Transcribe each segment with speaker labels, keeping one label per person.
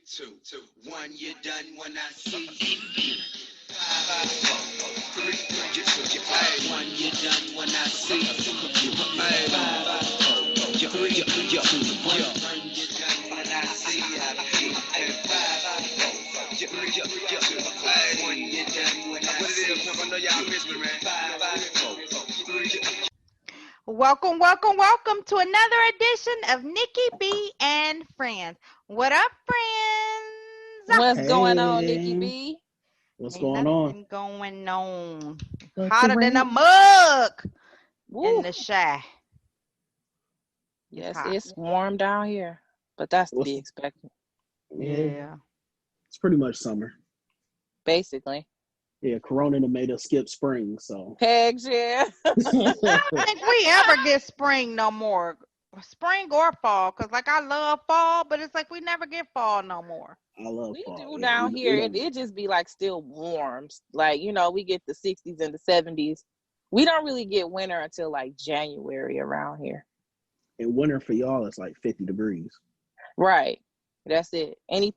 Speaker 1: two, one. You're done when I see you. 5, 4, 3, hey, one. You're done when I see you. Hey, 5, 4, 3, one. You're done when I see you. Hey, 5, 4, 3, hey, one. You're done when I see you. I know y'all miss me, man. 5, 4, 3.
Speaker 2: Welcome to another edition of Nikki B and Friends. What up, friends?
Speaker 3: What's going on, Nikki B?
Speaker 4: What's
Speaker 2: Ain't
Speaker 4: going on?
Speaker 2: nothing going on.
Speaker 4: That's
Speaker 2: Hotter than a
Speaker 4: right.
Speaker 2: mug
Speaker 3: Woo.
Speaker 2: in the shy.
Speaker 3: Yes,
Speaker 2: hot.
Speaker 3: it's warm down here, but that's to be expected.
Speaker 2: Yeah.
Speaker 4: It's pretty much summer.
Speaker 3: Basically.
Speaker 4: Yeah, Corona done made us skip spring, so.
Speaker 3: Pegs, yeah.
Speaker 2: I don't think we ever get spring no more. Spring or fall, because like I love fall, but it's like we never get fall no more.
Speaker 4: I love
Speaker 3: We
Speaker 4: fall.
Speaker 3: do
Speaker 4: Yeah,
Speaker 3: down here. It just be like still warm. Like, we get the 60s and the 70s. We don't really get winter until like January around here.
Speaker 4: And winter for y'all is like 50 degrees.
Speaker 3: Right. That's it. And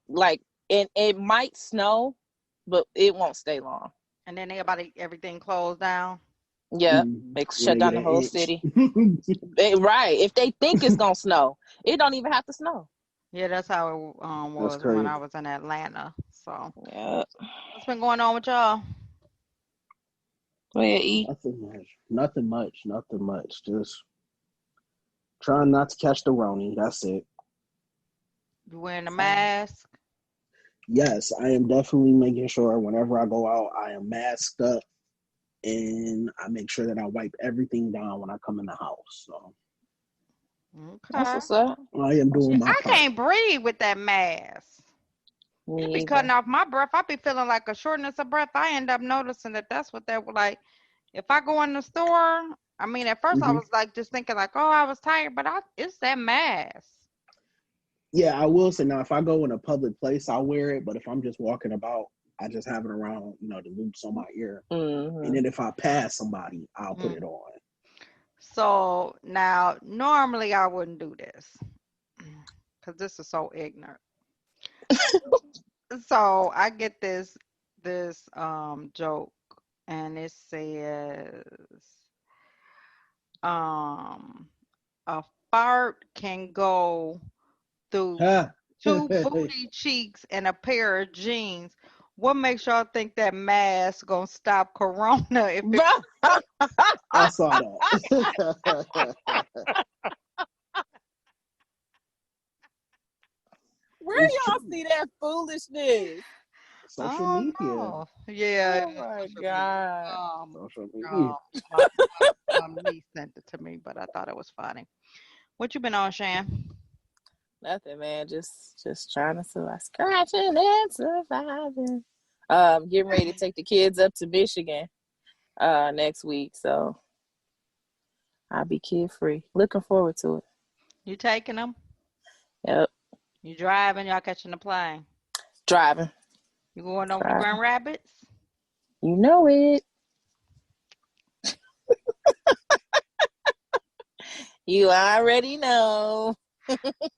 Speaker 3: it might snow, but it won't stay long.
Speaker 2: And then everything closed down.
Speaker 3: Yeah, they shut down the whole city. Right. If they think it's gonna snow, it don't even have to snow.
Speaker 2: Yeah, that's how it was when I was in Atlanta. So,
Speaker 3: yeah.
Speaker 2: What's been going on with y'all?
Speaker 3: Go ahead, eat.
Speaker 4: Nothing much. Just trying not to catch the Roni. That's it.
Speaker 2: You wearing a mask?
Speaker 4: Yes, I am definitely making sure whenever I go out, I am masked up, and I make sure that I wipe everything down when I come in the house. So.
Speaker 2: Okay.
Speaker 3: That's what's up.
Speaker 4: I am doing my part.
Speaker 2: I can't breathe with that mask. It be cutting off my breath. I be feeling like a shortness of breath. I end up noticing that's what that was like. If I go in the store, I mean, at first I was like just thinking like, oh, I was tired, but it's that mask.
Speaker 4: Yeah, I will say now, if I go in a public place, I'll wear it. But if I'm just walking about, I just have it around, the loops on my ear. And then if I pass somebody, I'll put it on.
Speaker 2: So now, normally I wouldn't do this because this is so ignorant. So I get this joke, and it says, a fart can go through 2 booty cheeks and a pair of jeans. What makes y'all think that mask gonna stop corona? If
Speaker 4: I saw that.
Speaker 3: Where do y'all see that foolishness?
Speaker 4: Social media.
Speaker 2: Know. Yeah.
Speaker 3: Oh my God.
Speaker 4: Social media.
Speaker 2: My niece sent it to me, but I thought it was funny. What you been on, Shan?
Speaker 3: Nothing, man. Just trying to survive, scratching and surviving. Getting ready to take the kids up to Michigan next week, so I'll be kid free. Looking forward to it.
Speaker 2: You taking them?
Speaker 3: Yep.
Speaker 2: You driving? Y'all catching the plane?
Speaker 3: Driving.
Speaker 2: You going over to Grand Rapids?
Speaker 3: You know it. You already know.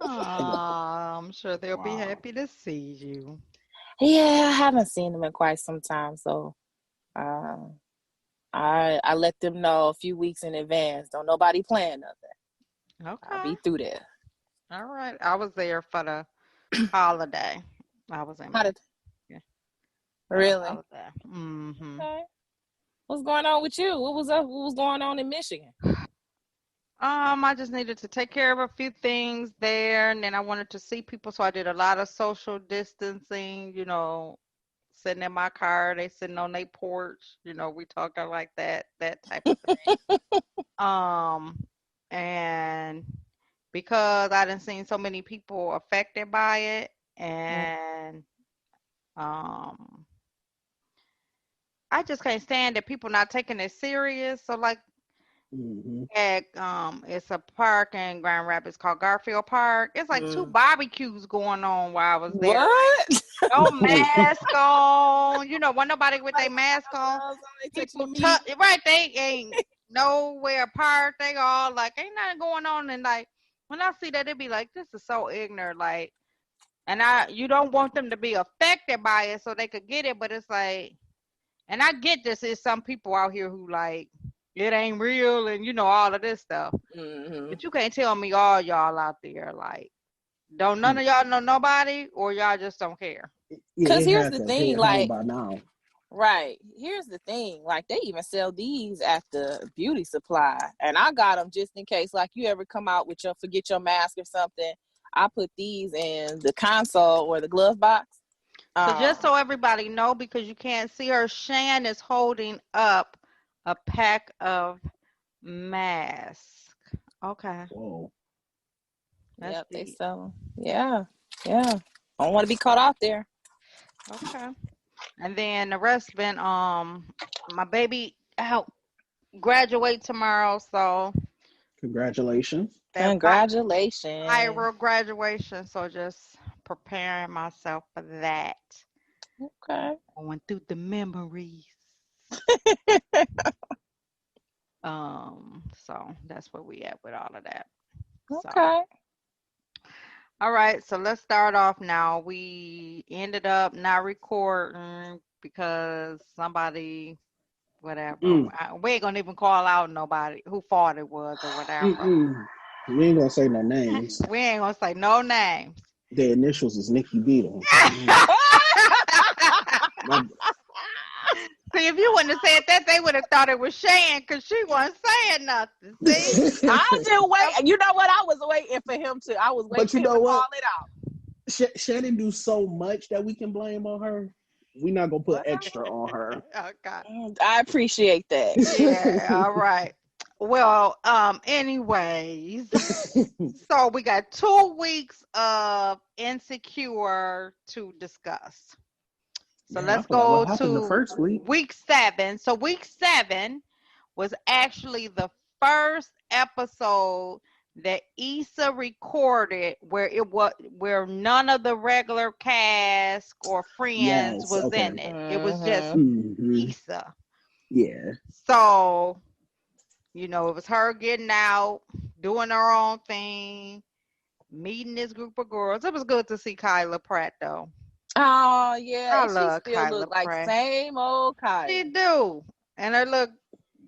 Speaker 2: I'm sure they'll be happy to see you.
Speaker 3: Yeah, I haven't seen them in quite some time, so I let them know a few weeks in advance. Don't nobody plan nothing.
Speaker 2: Okay.
Speaker 3: I'll be through there.
Speaker 2: All right. I was there for the holiday. I was in.
Speaker 3: Yeah. Really?
Speaker 2: Okay.
Speaker 3: What's going on with you? What was going on in Michigan?
Speaker 2: I just needed to take care of a few things there, and then I wanted to see people, so I did a lot of social distancing, sitting in my car, they sitting on their porch, we talking like that type of thing. And because I done seen so many people affected by it, and I just can't stand that people not taking it serious. So like at it's a park in Grand Rapids called Garfield Park. It's like 2 barbecues going on while I was there.
Speaker 3: What?
Speaker 2: Like, no mask on. Wasn't nobody with their mask on. People right, they ain't nowhere apart. They all like ain't nothing going on, and like when I see that, it be like, this is so ignorant. Like And you don't want them to be affected by it so they could get it, but it's like, and I get this, is some people out here who like, it ain't real and all of this stuff.
Speaker 3: Mm-hmm.
Speaker 2: But you can't tell me all y'all out there like, don't none of y'all know nobody, or y'all just don't care.
Speaker 3: Because
Speaker 4: Yeah,
Speaker 3: here's the thing,
Speaker 4: hit home
Speaker 3: like,
Speaker 4: by now.
Speaker 3: right, here's the thing, like, they even sell these at the beauty supply, and I got them just in case, like, you ever come out with forget your mask or something. I put these in the console or the glove box.
Speaker 2: So just so everybody know, because you can't see her, Shan is holding up a pack of masks. Okay.
Speaker 4: Whoa.
Speaker 3: Yep, they
Speaker 2: deep.
Speaker 3: sell them. Yeah. I don't want to be caught out there.
Speaker 2: Okay. And then the rest been my baby out graduate tomorrow, so
Speaker 4: Congratulations.
Speaker 2: that
Speaker 3: Congratulations.
Speaker 2: viral graduation. So just preparing myself for that.
Speaker 3: Okay.
Speaker 2: Going through the memories. So that's where we at with all of that. So,
Speaker 3: Okay.
Speaker 2: all right, so let's start off now. We ended up not recording because somebody, whatever. We ain't gonna even call out nobody who fault it was or whatever.
Speaker 4: We ain't gonna say no names.
Speaker 2: We ain't gonna say no names.
Speaker 4: The initials is Nikki B.
Speaker 2: See, if you wouldn't have said that, they would have thought it was Shan because she wasn't saying nothing. See?
Speaker 3: I just wait. You know what? I was waiting for him to. I was waiting for him to call it out.
Speaker 4: Shannon do so much that we can blame on her. We're not gonna put extra on her.
Speaker 2: Okay.
Speaker 3: I appreciate that.
Speaker 2: Yeah. All right. Well, anyways, so we got 2 weeks of Insecure to discuss. So let's go to
Speaker 4: the first
Speaker 2: week 7. So week 7 was actually the first episode that Issa recorded where none of the regular cast or friends was in it. It was just Issa.
Speaker 4: Yeah.
Speaker 2: So, it was her getting out, doing her own thing, meeting this group of girls. It was good to see Kyla Pratt though.
Speaker 3: Oh yeah,
Speaker 2: I love
Speaker 3: she still
Speaker 2: Kyla
Speaker 3: look like
Speaker 2: Pratt.
Speaker 3: same old Kyla.
Speaker 2: She do, and her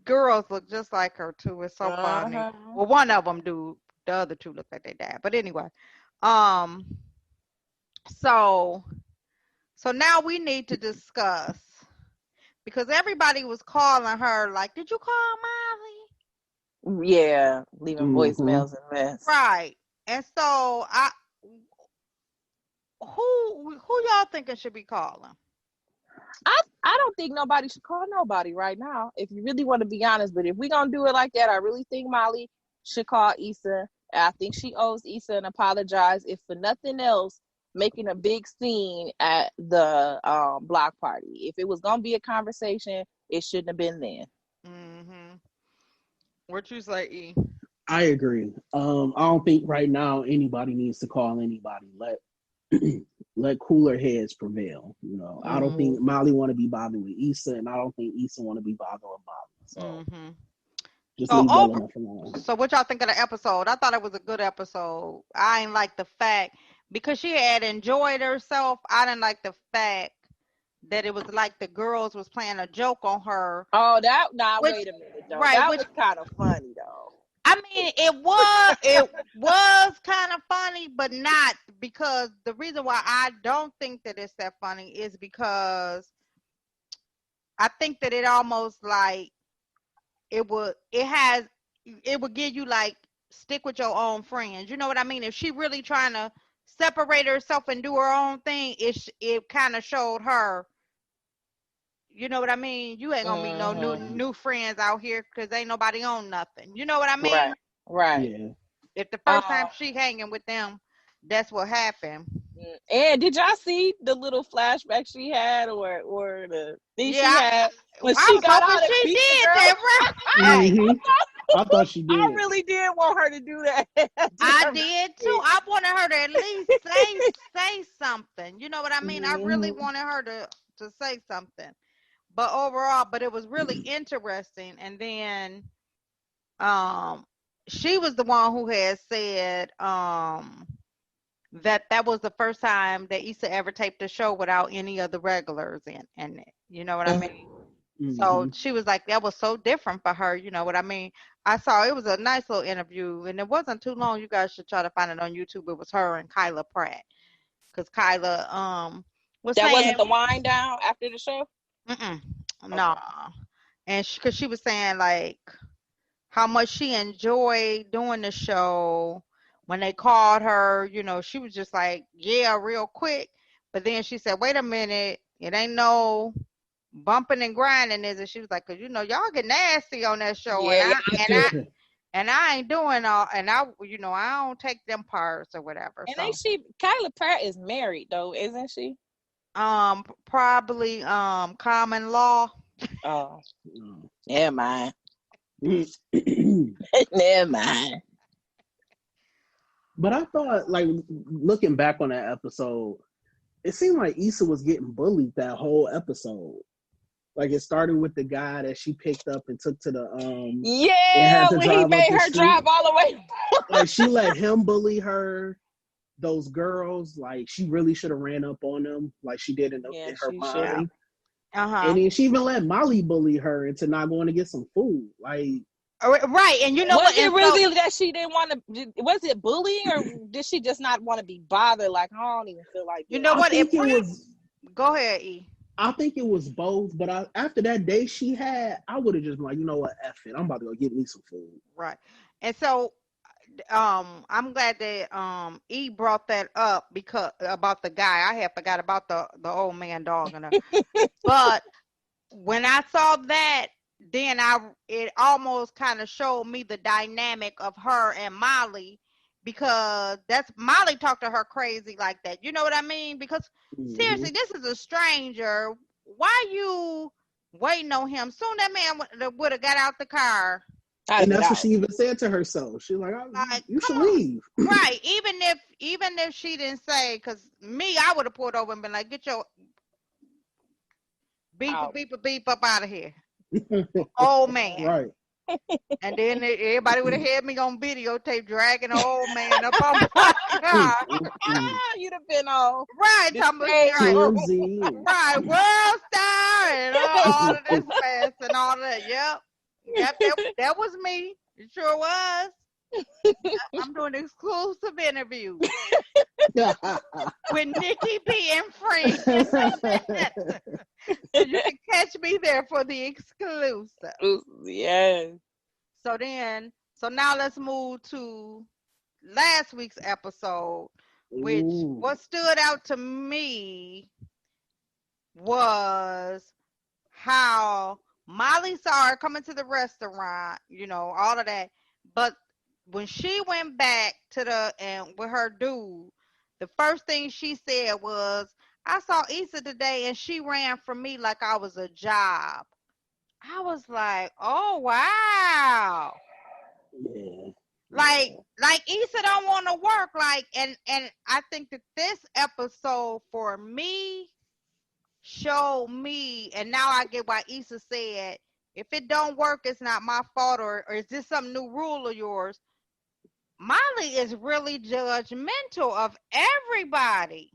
Speaker 2: girls look just like her too. It's so funny. Well, one of them do. The other two look like they dad. But anyway, so now we need to discuss, because everybody was calling her like, "Did you call Molly?"
Speaker 3: Yeah, leaving voicemails and mess.
Speaker 2: Right, and so who y'all thinking should be calling?
Speaker 3: I don't think nobody should call nobody right now, if you really want to be honest. But if we're going to do it like that, I really think Molly should call Issa. I think she owes Issa and apologize, if for nothing else, making a big scene at the block party. If it was going to be a conversation, it shouldn't have been then.
Speaker 2: What you say, E?
Speaker 4: I agree. I don't think right now anybody needs to call anybody. Let cooler heads prevail. I don't think Molly want to be bothered with Issa, and I don't think Issa want to be bothered with Molly. So just leave that enough alone.
Speaker 2: So what y'all think of the episode? I thought it was a good episode. I ain't like the fact, because she had enjoyed herself, I didn't like the fact that it was like the girls was playing a joke on her.
Speaker 3: Oh, wait a minute though. Right, that was kind of funny though.
Speaker 2: I mean, it was kind of funny, but not, because the reason why I don't think that it's that funny is because I think that it almost like it would give you like, stick with your own friends. You know what I mean? If she really trying to separate herself and do her own thing, it kind of showed her. You know what I mean? You ain't gonna meet no new friends out here because ain't nobody on nothing. You know what I mean?
Speaker 3: Right.
Speaker 4: Yeah.
Speaker 2: If the first time she hanging with them, that's what happened.
Speaker 3: And did y'all see the little flashback she had, or the thing she had when she got out and beat the girl?
Speaker 2: That, right?
Speaker 4: I thought she did.
Speaker 3: I really did want her to do that.
Speaker 2: I did too. I wanted her to at least say something. You know what I mean? I really wanted her to say something. But overall, it was really interesting. And then she was the one who had said that was the first time that Issa ever taped a show without any of the regulars in it. You know what I mean? So
Speaker 4: Mm-hmm.
Speaker 2: she was like, that was so different for her. You know what I mean? I saw it was a nice little interview, and it wasn't too long. You guys should try to find it on YouTube. It was her and Kyla Pratt, because Kyla was
Speaker 3: That
Speaker 2: saying,
Speaker 3: wasn't the wind down after the show.
Speaker 2: mm-mm,
Speaker 3: Okay.
Speaker 2: no, and because she was saying like how much she enjoyed doing the show. When they called her, you know, she was just like, yeah, real quick. But then she said, wait a minute, it ain't no bumping and grinding, is it? She was like, cause you know, y'all get nasty on that show, and
Speaker 3: Yeah,
Speaker 2: I
Speaker 3: y'all
Speaker 2: and
Speaker 3: do.
Speaker 2: I and I ain't doing all, and I, you know, I don't take them parts or whatever.
Speaker 3: And
Speaker 2: So,
Speaker 3: Kyla Pratt is married though, isn't she?
Speaker 2: probably common law.
Speaker 3: Oh,
Speaker 4: Mm.
Speaker 3: never mind. Never mind.
Speaker 4: But I thought, like, looking back on that episode, it seemed like Issa was getting bullied that whole episode. Like, it started with the guy that she picked up and took to the and
Speaker 3: Yeah,
Speaker 4: had to
Speaker 3: when he
Speaker 4: drive up
Speaker 3: made
Speaker 4: the
Speaker 3: her
Speaker 4: street.
Speaker 3: drive all the way.
Speaker 4: Like, she let him bully her. Those girls, like, she really should have ran up on them, like she did in
Speaker 3: Yeah,
Speaker 4: her
Speaker 3: she should have.
Speaker 4: mind.
Speaker 2: Uh-huh.
Speaker 4: And then she even let Molly bully her into not going to get some food. Like,
Speaker 2: Right, and you know
Speaker 3: Was
Speaker 2: what?
Speaker 3: it
Speaker 2: And
Speaker 3: really that she didn't want to? Was it bullying, or did she just not want to be bothered? Like, I don't even feel like
Speaker 2: you
Speaker 3: dealing
Speaker 2: know
Speaker 3: with
Speaker 4: I
Speaker 2: what?
Speaker 4: think it was.
Speaker 2: Go ahead, E.
Speaker 4: I think it was both, but after that day she had, I would have just been like, you know what, F it. I'm about to go get me some food.
Speaker 2: Right. And so I'm glad that E brought that up, because about the guy. I had forgot about the old man dog and but when I saw that, then it almost kind of showed me the dynamic of her and Molly, because that's Molly talked to her crazy like that. You know what I mean? Because
Speaker 4: Mm-hmm.
Speaker 2: seriously, this is a stranger. Why you waiting on him? Soon that man would have got out the car.
Speaker 3: I'd have
Speaker 4: And
Speaker 3: been
Speaker 4: that's what
Speaker 3: out.
Speaker 4: she even said to herself. She's like,
Speaker 2: Like,
Speaker 4: you should
Speaker 2: come on.
Speaker 4: leave.
Speaker 2: Right. Even if she didn't say, because me, I would have pulled over and been like, get your beep
Speaker 3: Out.
Speaker 2: beep up out of here. Old man.
Speaker 4: Right.
Speaker 2: And then everybody would have had me on videotape dragging an old man up on my car.
Speaker 3: You'd have been on.
Speaker 2: Right,
Speaker 3: The
Speaker 2: Thomas.
Speaker 3: stage.
Speaker 2: Right,
Speaker 4: TMZ.
Speaker 2: right, world star and all of this mess and all of that. Yep, that was me. It sure was. I'm doing exclusive interviews with Nikki B and Friends. So you can catch me there for the exclusive.
Speaker 3: Yes.
Speaker 2: So now let's move to last week's episode, which
Speaker 4: Ooh.
Speaker 2: what stood out to me was how Molly saw her coming to the restaurant, you know, all of that. But when she went back to and with her dude, the first thing she said was, I saw Issa today and she ran from me like I was a job. I was like, oh wow.
Speaker 4: Yeah.
Speaker 2: Like Issa don't want to work. Like, and I think that this episode for me showed me, and now I get why Issa said, if it don't work, it's not my fault, or is this some new rule of yours? Molly is really judgmental of everybody.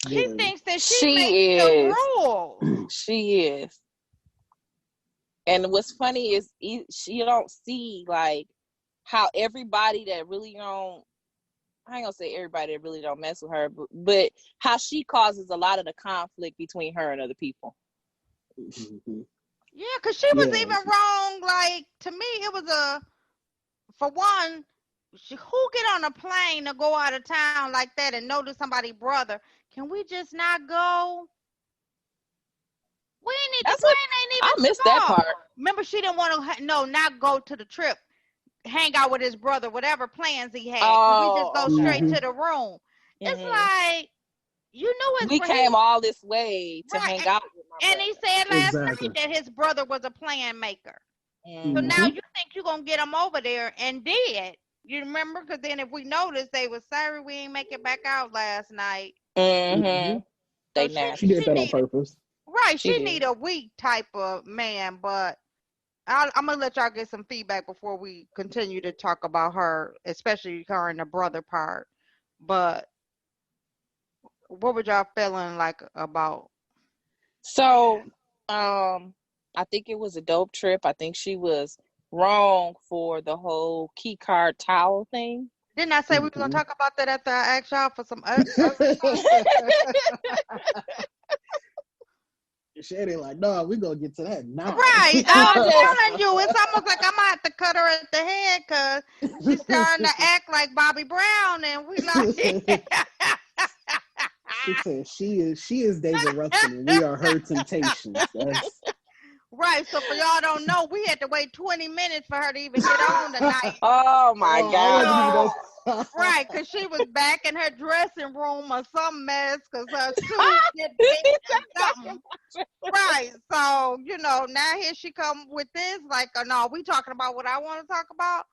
Speaker 2: She
Speaker 4: Very.
Speaker 2: thinks that she makes the rules.
Speaker 3: She is. And what's funny is she don't see like how everybody that really don't, I ain't gonna say everybody that really don't mess with her, but how she causes a lot of the conflict between her and other people.
Speaker 4: Mm-hmm.
Speaker 2: Yeah, because she was even wrong. Like, to me, it was for one, who get on a plane to go out of town like that and know to somebody's brother? Can we just not go? We ain't need the plane. Ain't even
Speaker 3: I missed that part.
Speaker 2: Remember, she didn't want to not go to the trip, hang out with his brother, whatever plans he had. We just go straight to the room. It's like, you knew his
Speaker 3: we came all this way to hang out with my
Speaker 2: and
Speaker 3: brother.
Speaker 2: he said last night that his brother was a plan maker. So now you think you're going to get him over there, and did. You remember? Because then if we noticed, they was sorry we ain't make it back out last night.
Speaker 3: Mm-hmm.
Speaker 2: So
Speaker 4: she did that on purpose.
Speaker 2: Right. She need a weak type of man, but I'm going to let y'all get some feedback before we continue to talk about her, especially her and the brother part. But what were y'all feeling like about?
Speaker 3: So, I think it was a dope trip. I think she was wrong for the whole key card towel thing.
Speaker 2: Didn't I say we were gonna talk about that after I asked y'all for some other
Speaker 4: Shady like, no, we gonna get to that now.
Speaker 2: Right. I was telling you, it's almost like I'm gonna have to cut her at the head because she's starting to act like Bobby Brown, and we like.
Speaker 4: She said she is David Ruffin, and we are her temptations. That's
Speaker 2: Right. So for y'all don't know, we had to wait 20 minutes for her to even get on tonight.
Speaker 3: Oh my
Speaker 4: I
Speaker 3: God.
Speaker 4: wasn't even
Speaker 2: Right, because she was back in her dressing room or some mess because her shoes get big or something. Right. So, now here she come with this. Like, no, we talking about what I want to talk about.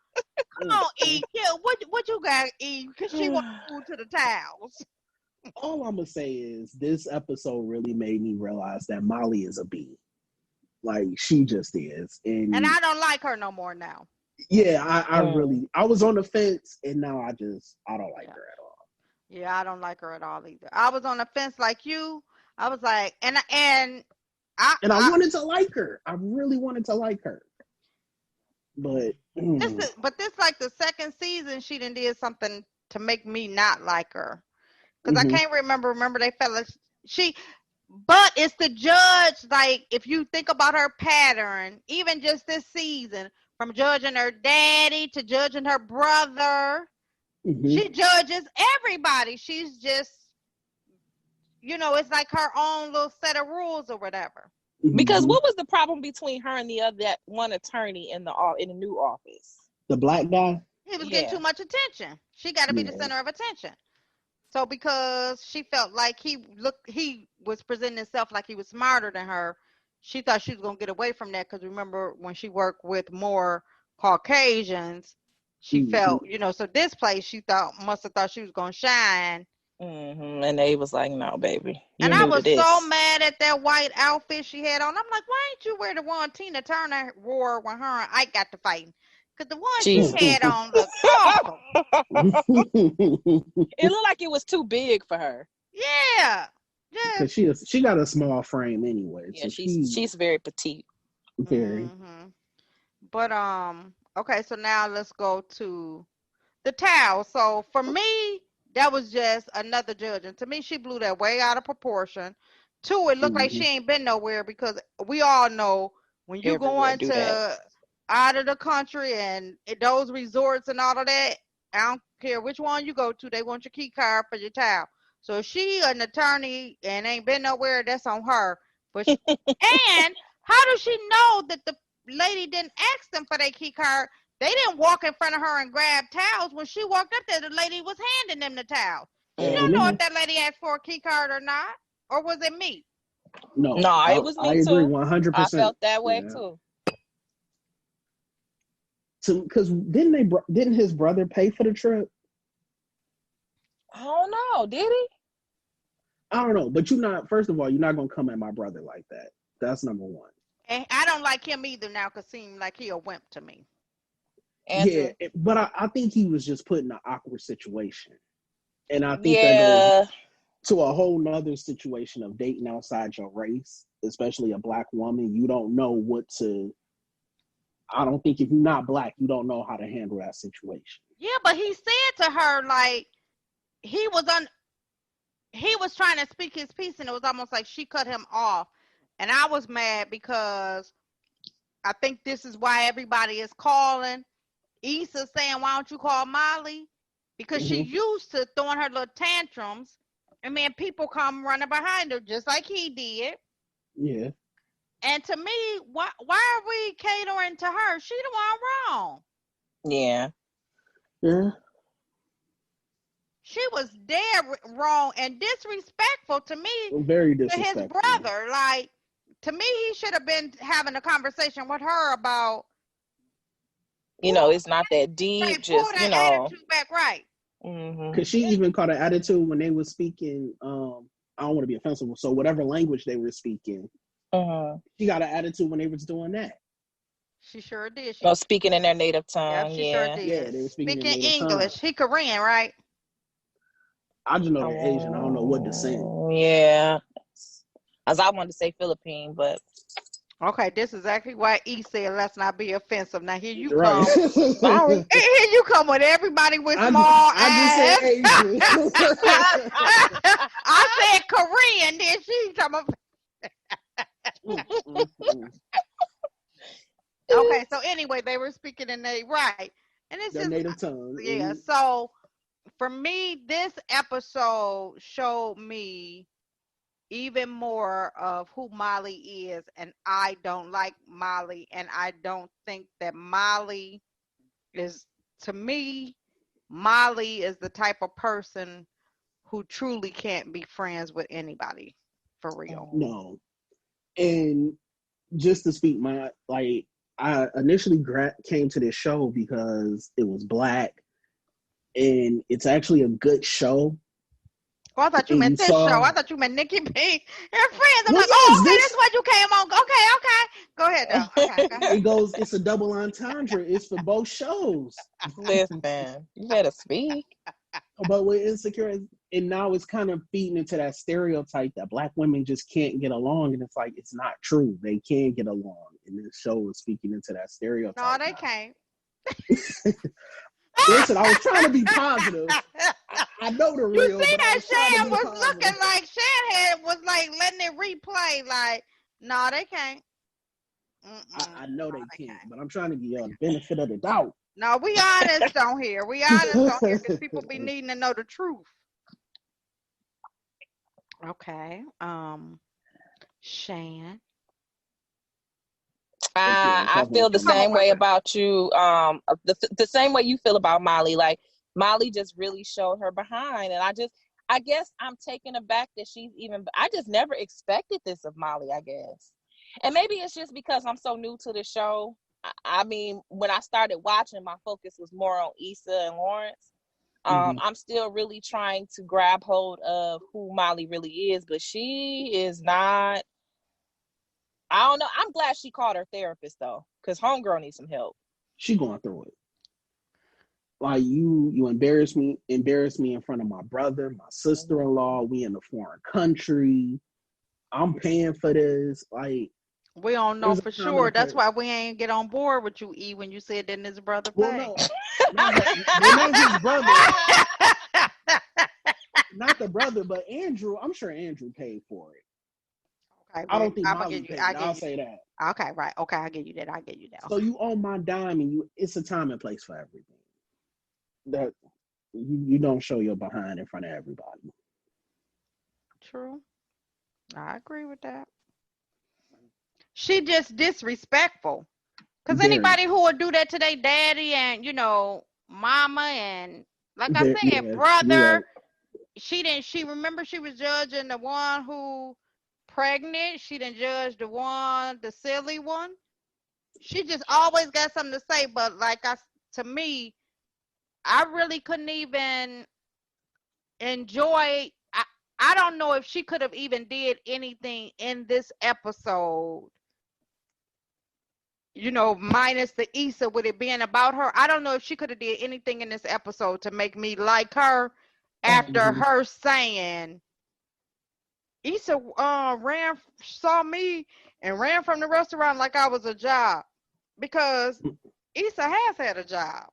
Speaker 2: Come on, E. Yeah, what you got, E? Because she wants to move to the towels.
Speaker 4: All I'm gonna say is this episode really made me realize that Molly is a B. Like she just is, and
Speaker 2: I don't like her no more now.
Speaker 4: yeah, I was on the fence, and now I don't like her at all.
Speaker 2: Yeah, I don't like her at all either. I was on the fence like you. I was like, and I
Speaker 4: wanted to like her. I really wanted to like her, but
Speaker 2: this like the second season she did something to make me not like her because I can't remember. Remember they felt but it's the judge. Like if you think about her pattern, even just this season, from judging her daddy to judging her brother, she judges everybody. She's just, it's like her own little set of rules or whatever.
Speaker 3: Because what was the problem between her and that one attorney in the new office?
Speaker 4: The black guy?
Speaker 2: He was getting too much attention. She got to be the center of attention. So because she felt like he was presenting himself like he was smarter than her, she thought she was going to get away from that. Because remember when she worked with more Caucasians, she felt, so this place she must have thought she was going to shine.
Speaker 3: And they was like, no, baby.
Speaker 2: And I was so mad at that white outfit she had on. I'm like, why ain't you wear the one Tina Turner wore when her and Ike got to fighting? Because the one she had on looked awful.
Speaker 3: It looked like it was too big for her.
Speaker 2: Yeah.
Speaker 4: Because she got a small frame anyway.
Speaker 3: Yeah,
Speaker 4: so
Speaker 3: she's very petite.
Speaker 4: Very.
Speaker 2: But okay, so now let's go to the towel. So for me, that was just another judge. And to me, she blew that way out of proportion. Two, it looked like she ain't been nowhere because we all know when you go into out of the country and those resorts and all of that, I don't care which one you go to, they want your key card for your towel. So if she an attorney and ain't been nowhere, that's on her. But and how does she know that the lady didn't ask them for their key card? They didn't walk in front of her and grab towels. When she walked up there, the lady was handing them the towel. She don't know if that lady asked for a key card or not. Or was it me?
Speaker 4: No,
Speaker 3: it was me
Speaker 4: I
Speaker 3: too.
Speaker 4: agree 100%.
Speaker 3: I felt that way too.
Speaker 4: Because didn't his brother pay for the trip?
Speaker 3: I don't know. Did he?
Speaker 4: I don't know. But first of all, you're not gonna come at my brother like that. That's number one.
Speaker 2: And I don't like him either now because he seemed like he a wimp to me.
Speaker 4: Andrew. Yeah, but I think he was just put in an awkward situation. And I think that goes to a whole nother situation of dating outside your race, especially a black woman. You don't know I don't think if you're not black, you don't know how to handle that situation.
Speaker 2: Yeah, but he said to her, like, he was trying to speak his piece, and it was almost like she cut him off. And I was mad because I think this is why everybody is calling Issa saying, why don't you call Molly? Because she used to throwing her little tantrums, and then people come running behind her just like he did.
Speaker 4: Yeah.
Speaker 2: And to me, why are we catering to her? She the one wrong.
Speaker 3: Yeah.
Speaker 4: Yeah.
Speaker 2: She was dead wrong and disrespectful to me.
Speaker 4: Very disrespectful.
Speaker 2: To his brother. Like, to me, he should have been having a conversation with her about,
Speaker 3: it's not that deep.
Speaker 2: Right,
Speaker 3: just,
Speaker 2: attitude back right.
Speaker 4: Because she even caught an attitude when they were speaking, I don't want to be offensive, so whatever language they were speaking, she got an attitude when they was doing that.
Speaker 2: She sure did.
Speaker 3: Speaking in their native tongue.
Speaker 2: Yeah, she sure did.
Speaker 4: Yeah, they were speaking in
Speaker 2: English.
Speaker 4: tongue.
Speaker 2: He Korean, right?
Speaker 4: I just know they're Asian. I don't know what descent.
Speaker 3: Yeah. As I wanted to say Philippine, but
Speaker 2: Okay, this is exactly why E said let's not be offensive. Now here you
Speaker 4: Right.
Speaker 2: come.
Speaker 3: sorry.
Speaker 2: Here you come with everybody with small
Speaker 4: I just said
Speaker 2: ass.
Speaker 4: Asian.
Speaker 2: I said Korean, then she talking about. Okay, so anyway, they were speaking in their right. And it's
Speaker 4: Their
Speaker 2: just,
Speaker 4: native tongue.
Speaker 2: yeah. So for me, this episode showed me even more of who Molly is, and I don't like Molly, and I don't think that Molly is, to me, Molly is the type of person who truly can't be friends with anybody for real.
Speaker 4: No. And just to speak I initially came to this show because it was Black, and it's actually a good show.
Speaker 2: Oh, I thought you
Speaker 4: And
Speaker 2: meant
Speaker 4: you
Speaker 2: this
Speaker 4: saw-
Speaker 2: show. I thought you meant Nikki B and Friends. I'm
Speaker 4: Well,
Speaker 2: like,
Speaker 4: yes,
Speaker 2: oh, okay,
Speaker 4: this-
Speaker 2: that's what you came on. Okay. Go ahead, though. Okay, go ahead.
Speaker 4: It's a double entendre. It's for both shows.
Speaker 3: Listen, you better speak.
Speaker 4: But with Insecure, and now it's kind of feeding into that stereotype that Black women just can't get along, and it's like it's not true. They can get along, and this show is speaking into that stereotype.
Speaker 2: No, they can't.
Speaker 4: Listen, I was trying to be positive. I know the real.
Speaker 2: You see that Shan was
Speaker 4: positive.
Speaker 2: looking like Shan was like letting it replay. Like, no, they can't.
Speaker 4: I know they can't, but I'm trying to give y'all the benefit of the doubt.
Speaker 2: No, we honest on here. We honest on here because people be needing to know the truth. Okay. Shan.
Speaker 3: I feel the same way about you. The same way you feel about Molly. Like Molly just really showed her behind, and I guess I'm taken aback that she's even. I just never expected this of Molly. I guess, and maybe it's just because I'm so new to the show. I mean, when I started watching, my focus was more on Issa and Lawrence. I'm still really trying to grab hold of who Molly really is, but she is not. I don't know. I'm glad she called her therapist though, because homegirl needs some help.
Speaker 4: She going through it. Like you embarrass me in front of my brother, my sister-in-law. We in a foreign country. I'm paying for this. Like
Speaker 2: we don't know for sure. That's why we ain't get on board with you, E, when you said that his brother paid.
Speaker 4: Well, no, not his brother. Not the brother, but Andrew. I'm sure Andrew paid for it.
Speaker 2: Okay,
Speaker 4: I don't think
Speaker 2: Molly
Speaker 4: paid. I'll say that.
Speaker 2: Okay, right. Okay, I get you that.
Speaker 4: So you own my dime, and it's a time and place for everything. That you don't show your behind in front of everybody.
Speaker 2: True. I agree with that. She just disrespectful. Because anybody who would do that to their daddy and, mama and, like I said, brother, she remember she was judging the one who pregnant. She didn't judge the silly one. She just always got something to say. But to me, I really couldn't even enjoy. I don't know if she could have even did anything in this episode, minus the Issa with it being about her. I don't know if she could have did anything in this episode to make me like her after her saying Issa saw me and ran from the restaurant like I was a job, because Issa has had a job.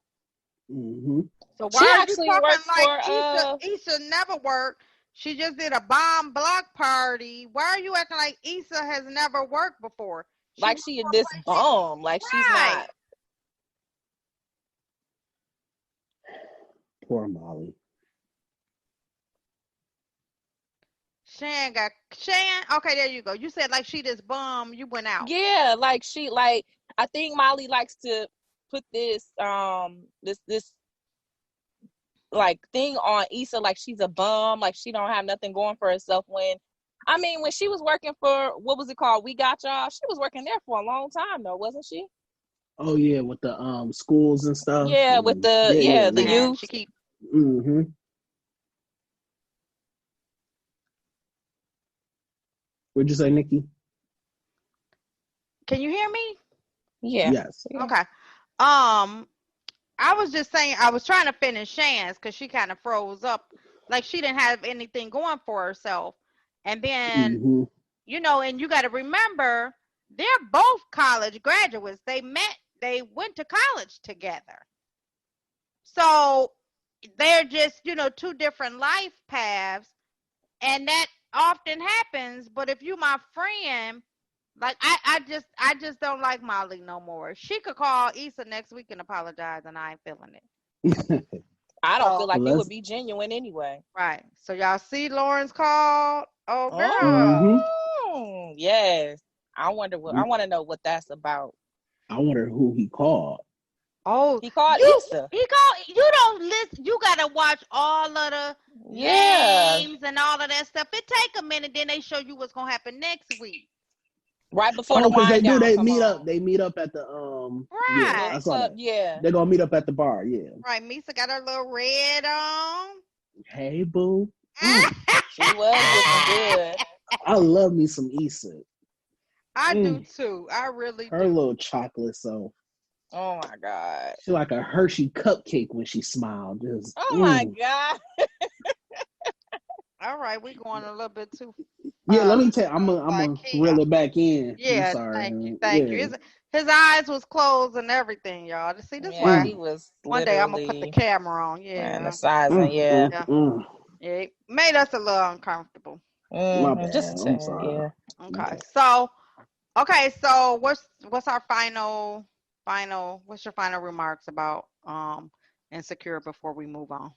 Speaker 2: So why are you talking like Issa never worked? She just did a bomb block party. Why are you acting like Issa has never worked before?
Speaker 3: Like she this bomb. Like she's not.
Speaker 4: Poor Molly.
Speaker 2: Shan. Okay, there you go. You said like she this bum. You went out.
Speaker 3: Yeah, like I think Molly likes to put this this like thing on Issa, like she's a bum, like she don't have nothing going for herself. When she was working for, what was it called, We Got Y'all, she was working there for a long time though, wasn't she?
Speaker 4: Oh yeah, with the schools and stuff.
Speaker 3: Yeah, with the the youth.
Speaker 2: She keep.
Speaker 4: What'd you say, Nikki?
Speaker 2: Can you hear me?
Speaker 3: Yeah.
Speaker 4: Yes.
Speaker 2: Okay. I was just saying, I was trying to finish Shan's because she kind of froze up like she didn't have anything going for herself. And then,
Speaker 4: Hmm.
Speaker 2: and you got to remember, they're both college graduates. They went to college together. So they're just, two different life paths. And that often happens. But if you my friend, like I just don't like Molly no more. She could call Issa next week and apologize, and I ain't feeling it.
Speaker 3: I don't feel
Speaker 2: So
Speaker 3: like it would
Speaker 4: Let's.
Speaker 3: be genuine anyway.
Speaker 2: right. So y'all see Lauren's called. Oh girl.
Speaker 4: Hmm.
Speaker 3: Yes. I want to know what that's about.
Speaker 4: I wonder who he called.
Speaker 2: Oh,
Speaker 3: He called
Speaker 2: you
Speaker 3: Issa.
Speaker 2: he called. You don't listen. You gotta watch all of the
Speaker 3: Yeah.
Speaker 2: names and all of that stuff. It take a minute, then they show you what's gonna happen next week.
Speaker 3: Right before the
Speaker 4: Oh, because they
Speaker 3: wind
Speaker 4: do.
Speaker 3: down
Speaker 4: They
Speaker 3: come
Speaker 4: meet up.
Speaker 3: on.
Speaker 4: They meet up at the Yeah,
Speaker 3: Little
Speaker 4: I
Speaker 2: Right.
Speaker 4: saw
Speaker 3: club,
Speaker 4: that.
Speaker 3: yeah.
Speaker 4: They're gonna meet up at the bar. Yeah.
Speaker 2: Right. Misa got her little red on.
Speaker 4: Hey, boo. Mm.
Speaker 3: She was looking good.
Speaker 4: I love me some Issa.
Speaker 2: I do
Speaker 4: Mm.
Speaker 2: too. I really
Speaker 4: Her
Speaker 2: do.
Speaker 4: little chocolate, so
Speaker 3: Oh my God.
Speaker 4: she like a Hershey cupcake when she smiled. Just
Speaker 3: Oh my God.
Speaker 2: All right, we going a little bit too.
Speaker 4: Yeah, let me tell. I'm
Speaker 2: By
Speaker 4: gonna
Speaker 2: Kia.
Speaker 4: reel it back in. I'm
Speaker 2: Yeah,
Speaker 4: sorry.
Speaker 2: thank you.
Speaker 4: Yeah.
Speaker 2: His eyes was closed and everything, y'all. See, this
Speaker 3: Yeah,
Speaker 2: why
Speaker 3: he was
Speaker 2: one day I'm gonna put the
Speaker 3: literally
Speaker 2: camera on. Yeah,
Speaker 3: fantasizing. Yeah.
Speaker 2: yeah,
Speaker 4: Mm.
Speaker 2: yeah. It made us a little uncomfortable.
Speaker 4: My bad.
Speaker 3: Just a
Speaker 4: I'm
Speaker 3: tad,
Speaker 4: sorry.
Speaker 3: yeah.
Speaker 2: Okay, so what's our what's your final remarks about Insecure before we move on?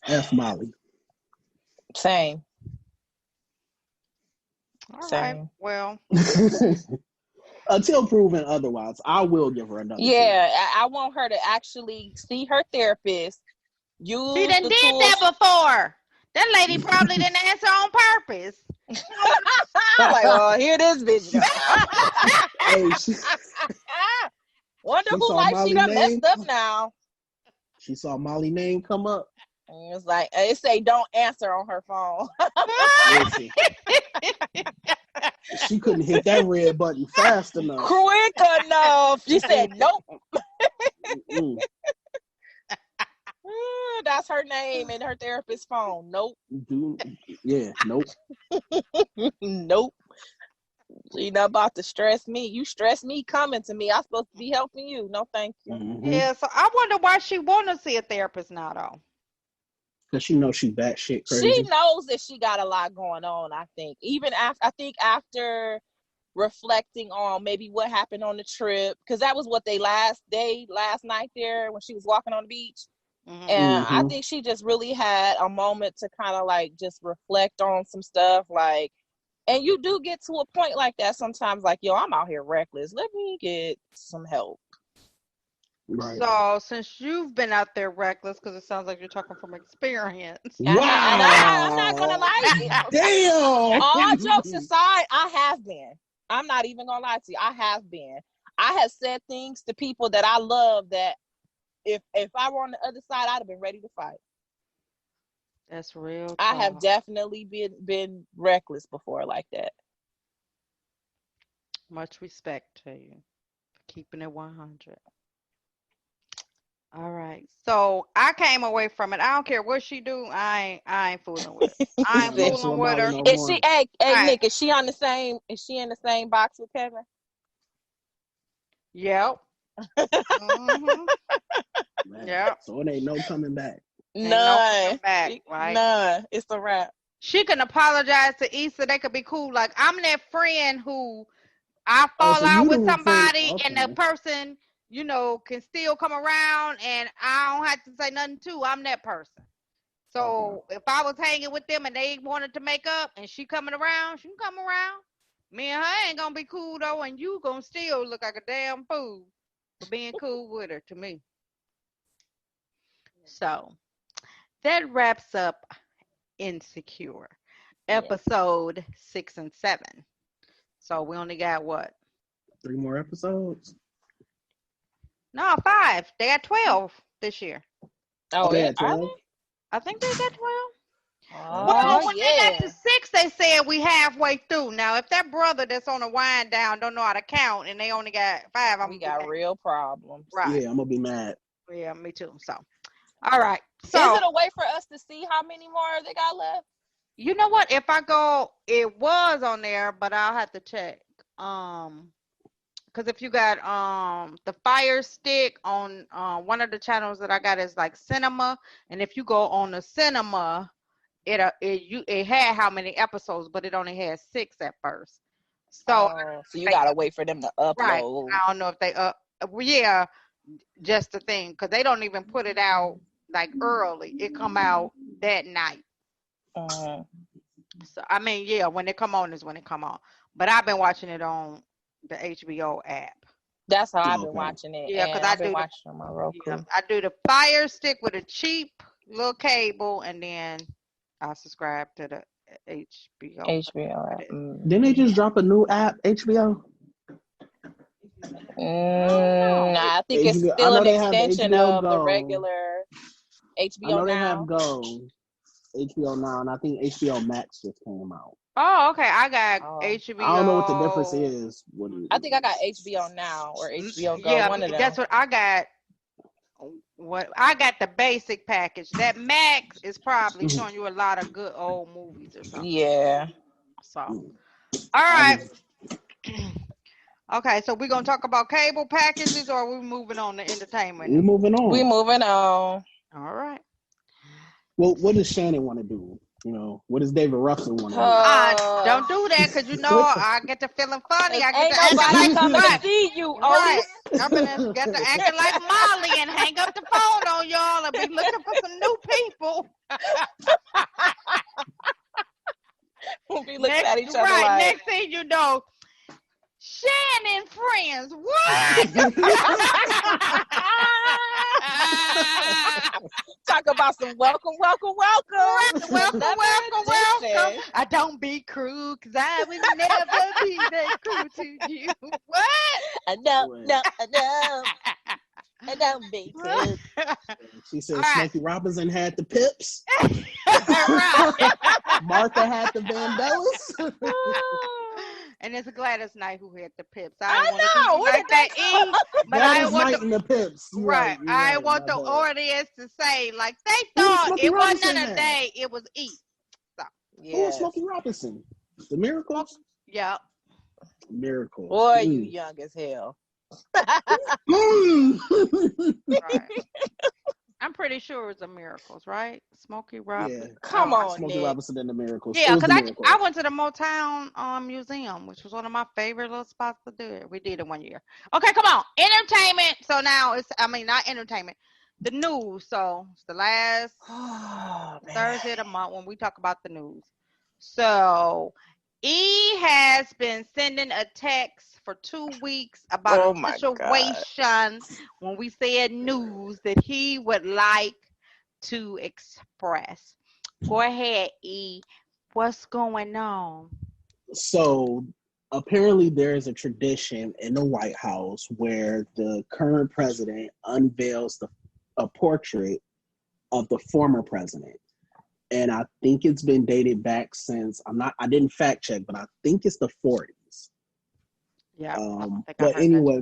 Speaker 4: F Molly.
Speaker 3: Same.
Speaker 2: All right.
Speaker 3: Same.
Speaker 2: Well,
Speaker 4: Until proven otherwise, I will give her another
Speaker 3: Yeah,
Speaker 4: chance.
Speaker 3: I want her to actually see her therapist,
Speaker 2: she
Speaker 3: use
Speaker 2: done
Speaker 3: the
Speaker 2: did that
Speaker 3: tools.
Speaker 2: before. That lady probably didn't answer on purpose.
Speaker 3: Like, oh, here this bitch go.
Speaker 4: Hey,
Speaker 3: Wonder
Speaker 4: she
Speaker 3: who
Speaker 4: saw
Speaker 3: life she
Speaker 4: Molly
Speaker 3: done
Speaker 4: name.
Speaker 3: messed up now.
Speaker 4: She saw Molly name come up.
Speaker 3: And it's like it say don't answer on her phone.
Speaker 4: Listen, she couldn't hit that red button fast enough.
Speaker 3: Quick enough. She said nope.
Speaker 4: Mm-mm.
Speaker 3: That's her name in her therapist's phone. Nope.
Speaker 4: Yeah, nope.
Speaker 3: Nope. You're not about to stress me. You stress me coming to me. I'm supposed to be helping you. No, thank you.
Speaker 4: Mm-hmm.
Speaker 2: Yeah, so I wonder why she want to see a therapist now, though.
Speaker 4: Because she knows she batshit
Speaker 3: She
Speaker 4: crazy.
Speaker 3: knows that she got a lot going on, I think. Even after reflecting on maybe what happened on the trip, because that was what they last night there when she was walking on the beach.
Speaker 2: Mm-hmm.
Speaker 3: And I
Speaker 4: Mm-hmm.
Speaker 3: think she just really had a moment to kind of like just reflect on some stuff. Like, and you do get to a point like that sometimes, like, yo, I'm out here reckless. Let me get some help.
Speaker 4: Right.
Speaker 2: So since you've been out there reckless, because it sounds like you're talking from experience.
Speaker 3: And I'm not gonna
Speaker 4: Wow.
Speaker 3: lie.
Speaker 4: Damn.
Speaker 3: All jokes aside, I have been. I'm not even gonna lie to you. I have been. I have said things to people that I love that if I were on the other side, I'd have been ready to fight.
Speaker 2: That's real
Speaker 3: I have
Speaker 2: talk.
Speaker 3: definitely been reckless before like that.
Speaker 2: Much respect to you for keeping it 100. All right. So I came away from it. I don't care what she do. I ain't fooling with her.
Speaker 4: I'm
Speaker 2: I ain't
Speaker 4: not messing
Speaker 2: fooling
Speaker 4: with
Speaker 2: with
Speaker 4: Molly
Speaker 2: her.
Speaker 4: no
Speaker 3: Is
Speaker 4: more.
Speaker 3: she hey
Speaker 2: Right.
Speaker 3: Nick, is she in the same box with Kevin?
Speaker 2: Yep. Mm-hmm.
Speaker 4: Man,
Speaker 2: Yep.
Speaker 4: so it ain't no coming back.
Speaker 2: Ain't no coming back, right?
Speaker 3: None. It's a wrap.
Speaker 2: She can apologize to Issa. They could be cool. Like, I'm that friend who I
Speaker 4: Oh,
Speaker 2: fall
Speaker 4: so you
Speaker 2: out
Speaker 4: the
Speaker 2: with
Speaker 4: friend?
Speaker 2: somebody and the
Speaker 4: Okay.
Speaker 2: person, can still come around and I don't have to say nothing to. I'm that person. So if I was hanging with them and they wanted to make up and she coming around, she can come around. Me and her ain't gonna be cool though, and you gonna still look like a damn fool for being cool with her to me. So that wraps up Insecure,
Speaker 3: Yeah.
Speaker 2: episode 6 and 7. So we only got what?
Speaker 4: 3 more episodes.
Speaker 2: No, 5. They got 12 this year.
Speaker 3: Oh
Speaker 4: They
Speaker 3: yeah.
Speaker 4: had
Speaker 3: Are
Speaker 4: 12.
Speaker 3: they?
Speaker 2: I think they got 12.
Speaker 3: Oh
Speaker 2: Well, when they got to
Speaker 3: yeah.
Speaker 2: 6, they said we halfway through. Now, if that brother that's on the wind down don't know how to count and they only got 5, I'm
Speaker 3: We
Speaker 2: gonna be
Speaker 3: got
Speaker 2: mad.
Speaker 3: real problems.
Speaker 2: Right.
Speaker 4: Yeah, I'm gonna be mad.
Speaker 2: Yeah, me too. So, all right. So
Speaker 3: is it a way for us to see how many more they got left?
Speaker 2: you know what? If I go, it was on there, but I'll have to check. Because if you got the Fire Stick on one of the channels that I got is like Cinema, and if you go on the Cinema, it had how many episodes, but it only had 6 at first. So
Speaker 3: so you gotta wait for them to upload.
Speaker 2: right. I don't know if they yeah, just the thing, because they don't even put it out like early. It come out that night. So I mean, yeah, when it come on is when it come on. But I've been watching it on the HBO app.
Speaker 3: That's how I've been watching it.
Speaker 2: Yeah, because
Speaker 3: I've been watching on my Roku.
Speaker 2: Yeah, I do the Fire Stick with a cheap little cable, and then I subscribe to the HBO.
Speaker 3: HBO app.
Speaker 4: Didn't they just drop a new app, HBO?
Speaker 3: I think it's still an extension of the regular HBO Now.
Speaker 4: I know they have Go, HBO Now, and I think HBO Max just came out.
Speaker 2: Oh, okay. I got HBO.
Speaker 4: I don't know what the difference is.
Speaker 3: I think I got HBO Now or HBO Go.
Speaker 2: Yeah,
Speaker 3: one of them.
Speaker 2: That's what I got. I got the basic package. That Max is probably showing you a lot of good old movies or something.
Speaker 3: Yeah.
Speaker 2: So, all right. Okay, so we're gonna talk about cable packages, or are we moving on to entertainment?
Speaker 4: We're moving on.
Speaker 2: All right.
Speaker 4: Well, what does Shannon want to do? You know, what does David Ruffin want to do?
Speaker 2: Don't do that, because you know I get to feeling funny. I get to
Speaker 3: acting like
Speaker 2: coming
Speaker 3: to see you.
Speaker 2: Right. I'm gonna get to acting like Molly and hang up the phone on y'all and be looking for some new people.
Speaker 3: We'll be looking at each other like.
Speaker 2: Next thing you know, Shannon Friends. What?
Speaker 3: Talk about some welcome.
Speaker 2: I don't be cruel, because I will never be that cruel to you. What?
Speaker 3: I don't be cruel.
Speaker 4: She said Smokey Robinson had the pips. Martha had the Vandellas.
Speaker 2: And it's Gladys Knight who had the pips.
Speaker 3: I know.
Speaker 2: What did that eat? But I want
Speaker 4: the pips.
Speaker 2: Right. I want the audience to say, like, they thought it wasn't a day, it was E. So.
Speaker 4: Who was Smokey Robinson? The Miracles?
Speaker 2: Yeah.
Speaker 4: Miracles.
Speaker 3: Boy, you young as hell.
Speaker 2: Right. I'm pretty sure it's a Miracles, right? Smokey Robinson.
Speaker 4: Yeah.
Speaker 3: Come on,
Speaker 4: Smokey Robinson and the Miracles.
Speaker 2: Yeah, because I went to the Motown Museum, which was one of my favorite little spots to do it. We did it one year. Okay, come on. Entertainment. So now not entertainment. The news. So it's the last Thursday of the month when we talk about the news. So E has been sending a text for 2 weeks about a situation when we said news that he would like to express. Go ahead, E. What's going on?
Speaker 4: So apparently there is a tradition in the White House where the current president unveils a portrait of the former president. And I think it's been dated back since I didn't fact check, but I think it's the 40s.
Speaker 2: Yeah.
Speaker 4: But anyway,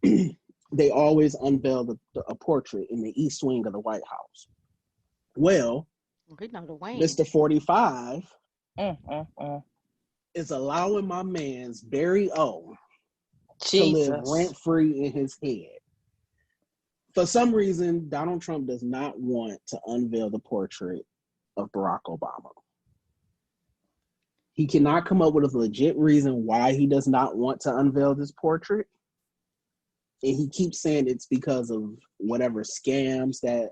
Speaker 4: they always unveil a portrait in the East Wing of the White House. Well, Mr. 45 is allowing my man's Barry O to live rent-free in his head. For some reason, Donald Trump does not want to unveil the portrait of Barack Obama. He cannot come up with a legit reason why he does not want to unveil this portrait. And he keeps saying it's because of whatever scams that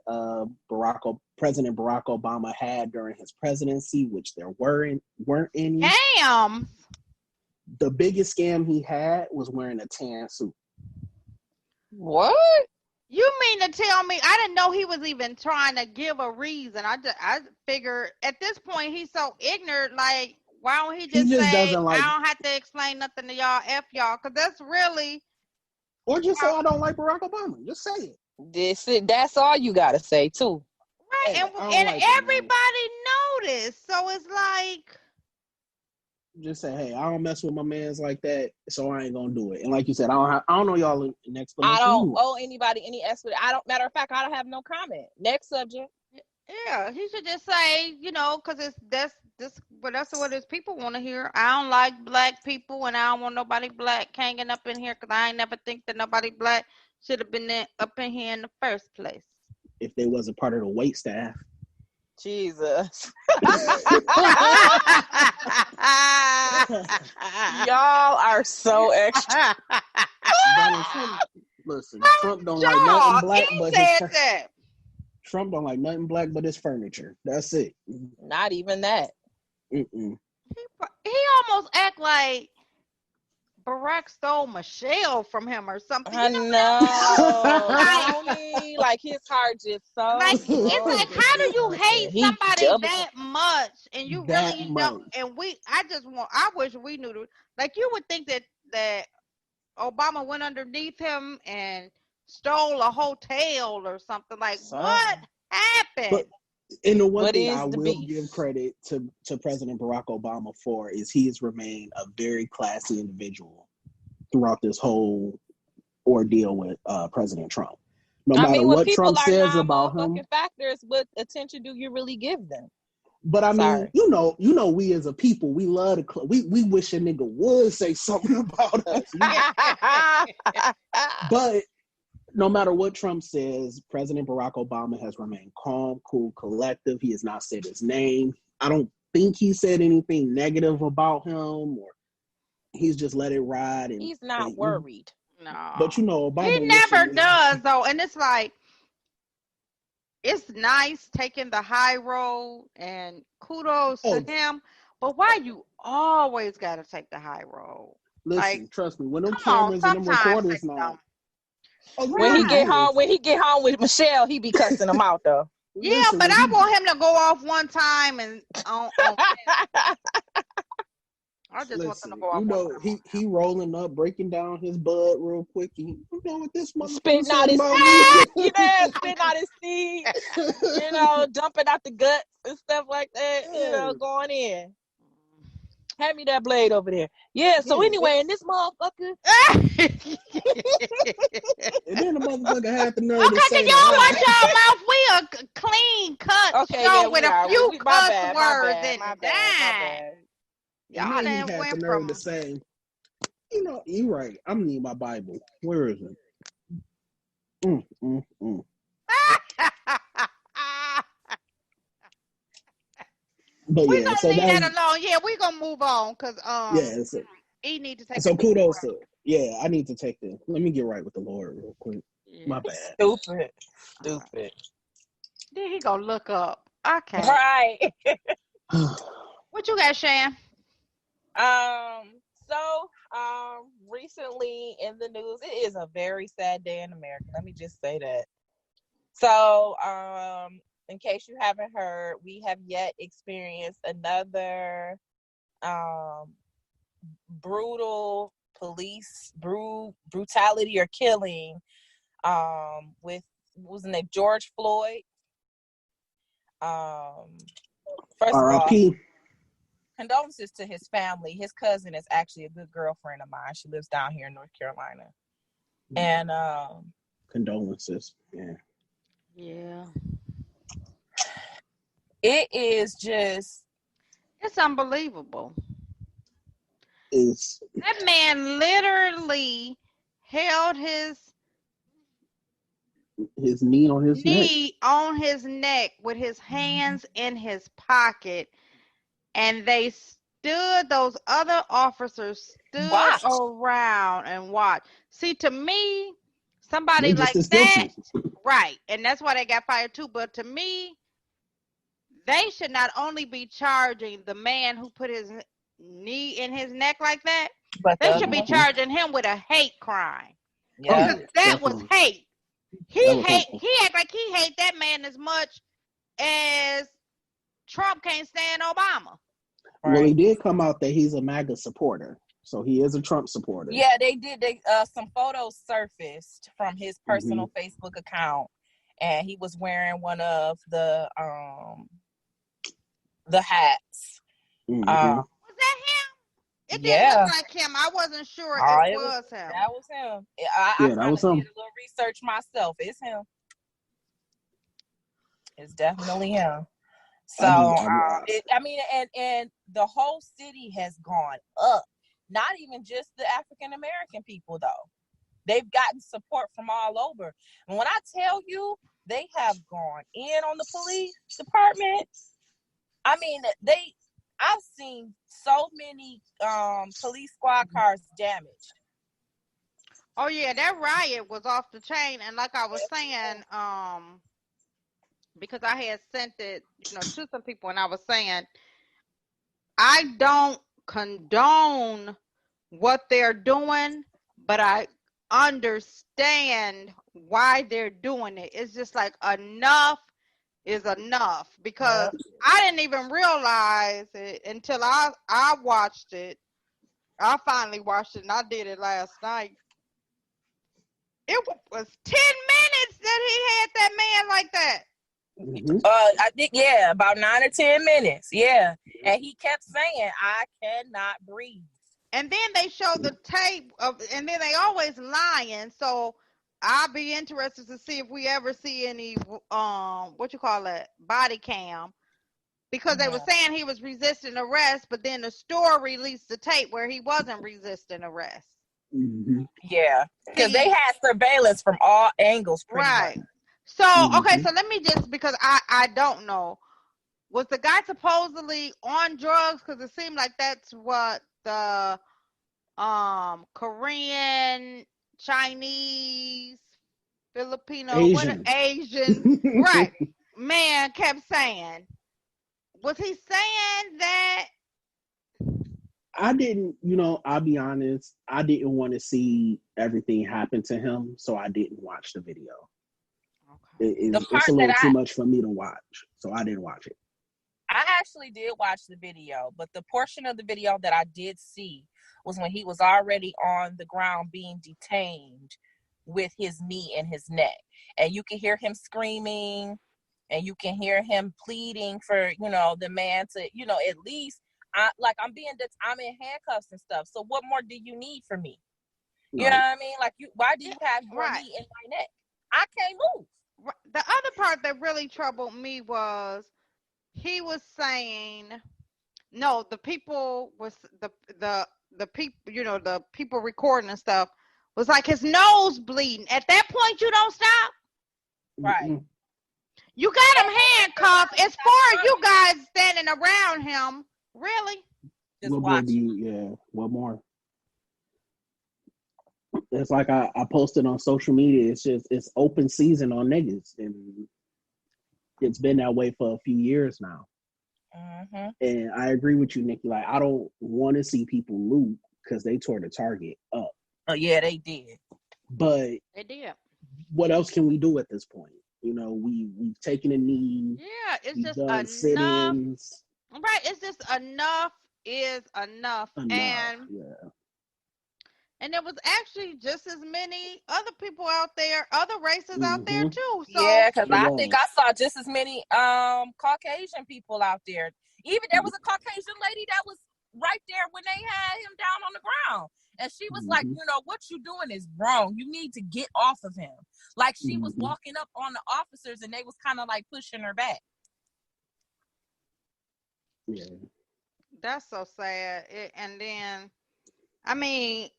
Speaker 4: President Barack Obama had during his presidency, which there weren't any.
Speaker 2: Damn!
Speaker 4: The biggest scam he had was wearing a tan suit.
Speaker 3: What?
Speaker 2: You mean to tell me I didn't know he was even trying to give a reason? I figured at this point he's so ignorant. Like, why don't he just say, I don't have to explain nothing to y'all, F y'all, because that's really.
Speaker 4: Or just say I don't like Barack Obama. Just say
Speaker 3: it. That's all you gotta say too.
Speaker 2: Right, and everybody noticed. So it's like.
Speaker 4: Just say, hey, I don't mess with my mans like that, so I ain't gonna do it. And like you said, I don't know y'all an explanation.
Speaker 3: I don't owe anybody any explanation. Matter of fact, I don't have no comment. Next subject.
Speaker 2: Yeah, he should just say, because it's but that's what his people want to hear. I don't like black people, and I don't want nobody black hanging up in here because I ain't never think that nobody black should have been up in here in the first place.
Speaker 4: If they wasn't part of the wait staff.
Speaker 3: Jesus. Y'all are so extra.
Speaker 4: Donald Trump, listen, Trump don't like nothing black but his Trump don't like nothing black but his furniture. That's it.
Speaker 3: Not even that.
Speaker 4: Mm-mm.
Speaker 2: He almost act like Barack stole Michelle from him or something.
Speaker 3: I know. Like his heart just so.
Speaker 2: Like it's like, how do you hate somebody that much, and you
Speaker 4: that
Speaker 2: really
Speaker 4: much.
Speaker 2: don't? And I wish we knew. Like you would think that Obama went underneath him and stole a hotel or something. Like what happened?
Speaker 4: But, and the one thing I will give credit to President Barack Obama for is he has remained a very classy individual throughout this whole ordeal with President Trump. No matter what Trump says about him,
Speaker 3: factors, what attention do you really give them?
Speaker 4: But I mean, you know, we as a people, we love to we wish a nigga would say something about us. But no matter what Trump says, President Barack Obama has remained calm, cool, collective. He has not said his name. I don't think he said anything negative about him, or he's just let it ride. And
Speaker 3: he's not worried.
Speaker 2: No.
Speaker 4: But you know, Obama,
Speaker 2: he never does though, and it's like it's nice taking the high road, and kudos to him. But why you always got to take the high road?
Speaker 4: Listen, trust me, when them cameras and them recorders now.
Speaker 3: When he get home with Michelle, he be cussing them out though.
Speaker 2: Yeah, listen, but I want him to go off one time and on I just want him to go off.
Speaker 4: You know, he rolling up, breaking down his bud real quick. And you know what this motherfucker
Speaker 3: spitting out his seed, spitting out his seed, dumping out the guts and stuff like that. Going in. Hand me that blade over there. Yeah, so anyway, and this motherfucker.
Speaker 4: And then the motherfucker had the nerve to say,
Speaker 2: y'all watch y'all mouth. We a clean cut show with a few cuss words in that. Y'all didn't went from
Speaker 4: to say, you're right. I'm gonna need my Bible. Where is it? But
Speaker 2: we're gonna leave that alone. Yeah, we're gonna move on because he need to take.
Speaker 4: So kudos to I need to take this. Let me get right with the Lord real quick. Yeah. My bad.
Speaker 3: Stupid.
Speaker 2: Then he gonna look up. Okay.
Speaker 3: Right.
Speaker 2: What you got, Shan?
Speaker 3: Recently in the news, it is a very sad day in America. Let me just say that. So, in case you haven't heard, we have yet experienced another brutal police brutality or killing with, what was his name, George Floyd. First of all, condolences to his family. His cousin is actually a good girlfriend of mine. She lives down here in North Carolina. And
Speaker 4: condolences.
Speaker 2: Yeah.
Speaker 3: It is just,
Speaker 2: it's unbelievable.
Speaker 4: That
Speaker 2: man literally held his
Speaker 4: knee on his
Speaker 2: neck with his hands in his pocket, and those other officers stood around and watched. See, to me, somebody like that, right, and that's why they got fired too, but to me, they should not only be charging the man who put his knee in his neck like that, but they should be charging him with a hate crime. Yeah, because that was hate. He act like he hate that man as much as Trump can't stand Obama.
Speaker 4: Right. Well, he did come out that he's a MAGA supporter, so he is a Trump supporter.
Speaker 3: Yeah, they did. Some photos surfaced from his personal Facebook account, and he was wearing one of the hats.
Speaker 2: Was that him? It didn't look like him. I wasn't sure it was him.
Speaker 3: That was him. I did a little research myself. It's him. It's definitely him. So, I mean, and the whole city has gone up. Not even just the African American people, though. They've gotten support from all over. And when I tell you, they have gone in on the police department. I mean, I've seen so many police squad cars damaged.
Speaker 2: Oh yeah, that riot was off the chain, and like I was saying, because I had sent it, to some people, and I was saying, I don't condone what they're doing, but I understand why they're doing it. It's just like enough is enough, because I didn't even realize it until I watched it. I finally watched it, and I did it last night. It was 10 minutes that he had that man like that.
Speaker 3: I think, about 9 or 10 minutes. Yeah. And he kept saying, I cannot breathe.
Speaker 2: And then they show the tape and then they always lying. So I'll be interested to see if we ever see any, body cam. Because they were saying he was resisting arrest, but then the store released the tape where he wasn't resisting arrest.
Speaker 3: Yeah. Because they had surveillance from all angles, pretty much.
Speaker 2: So, okay, so let me just, because I don't know. Was the guy supposedly on drugs? Because it seemed like that's what the Korean, Chinese, Filipino, Asian, right, man kept saying. Was he saying that?
Speaker 4: I didn't, I'll be honest, I didn't want to see everything happen to him, so I didn't watch the video. Okay. It's a little too much for me to watch, so I didn't watch it.
Speaker 3: I actually did watch the video, but the portion of the video that I did see was when he was already on the ground being detained with his knee in his neck. And you can hear him screaming, and you can hear him pleading for, the man to, at least, I'm in handcuffs and stuff. So what more do you need from me? You know what I mean? Like, why do you have your knee in my neck? I can't move.
Speaker 2: The other part that really troubled me was he was saying, no, the people was the people, the people recording and stuff was like his nose bleeding. At that point, you don't stop.
Speaker 3: Right.
Speaker 2: You got him handcuffed. It's for you guys standing around him. Really?
Speaker 3: Just watching.
Speaker 4: What more? It's like I posted on social media. It's open season on niggas, and it's been that way for a few years now. And I agree with you, Nikki. Like, I don't want to see people loot because they tore the target up.
Speaker 3: Oh yeah, they did.
Speaker 4: But
Speaker 2: they did.
Speaker 4: What else can we do at this point? We've taken a knee.
Speaker 2: Yeah, it's just enough. Sit-ins. Right, it's just enough is enough. And there was actually just as many other people out there, other races out there too. So
Speaker 3: yeah, because I think I saw just as many Caucasian people out there. Even there was a Caucasian lady that was right there when they had him down on the ground. And she was like, what you doing is wrong. You need to get off of him. Like, she was walking up on the officers and they was kind of like pushing her back.
Speaker 4: Yeah.
Speaker 2: That's so sad. And then, I mean,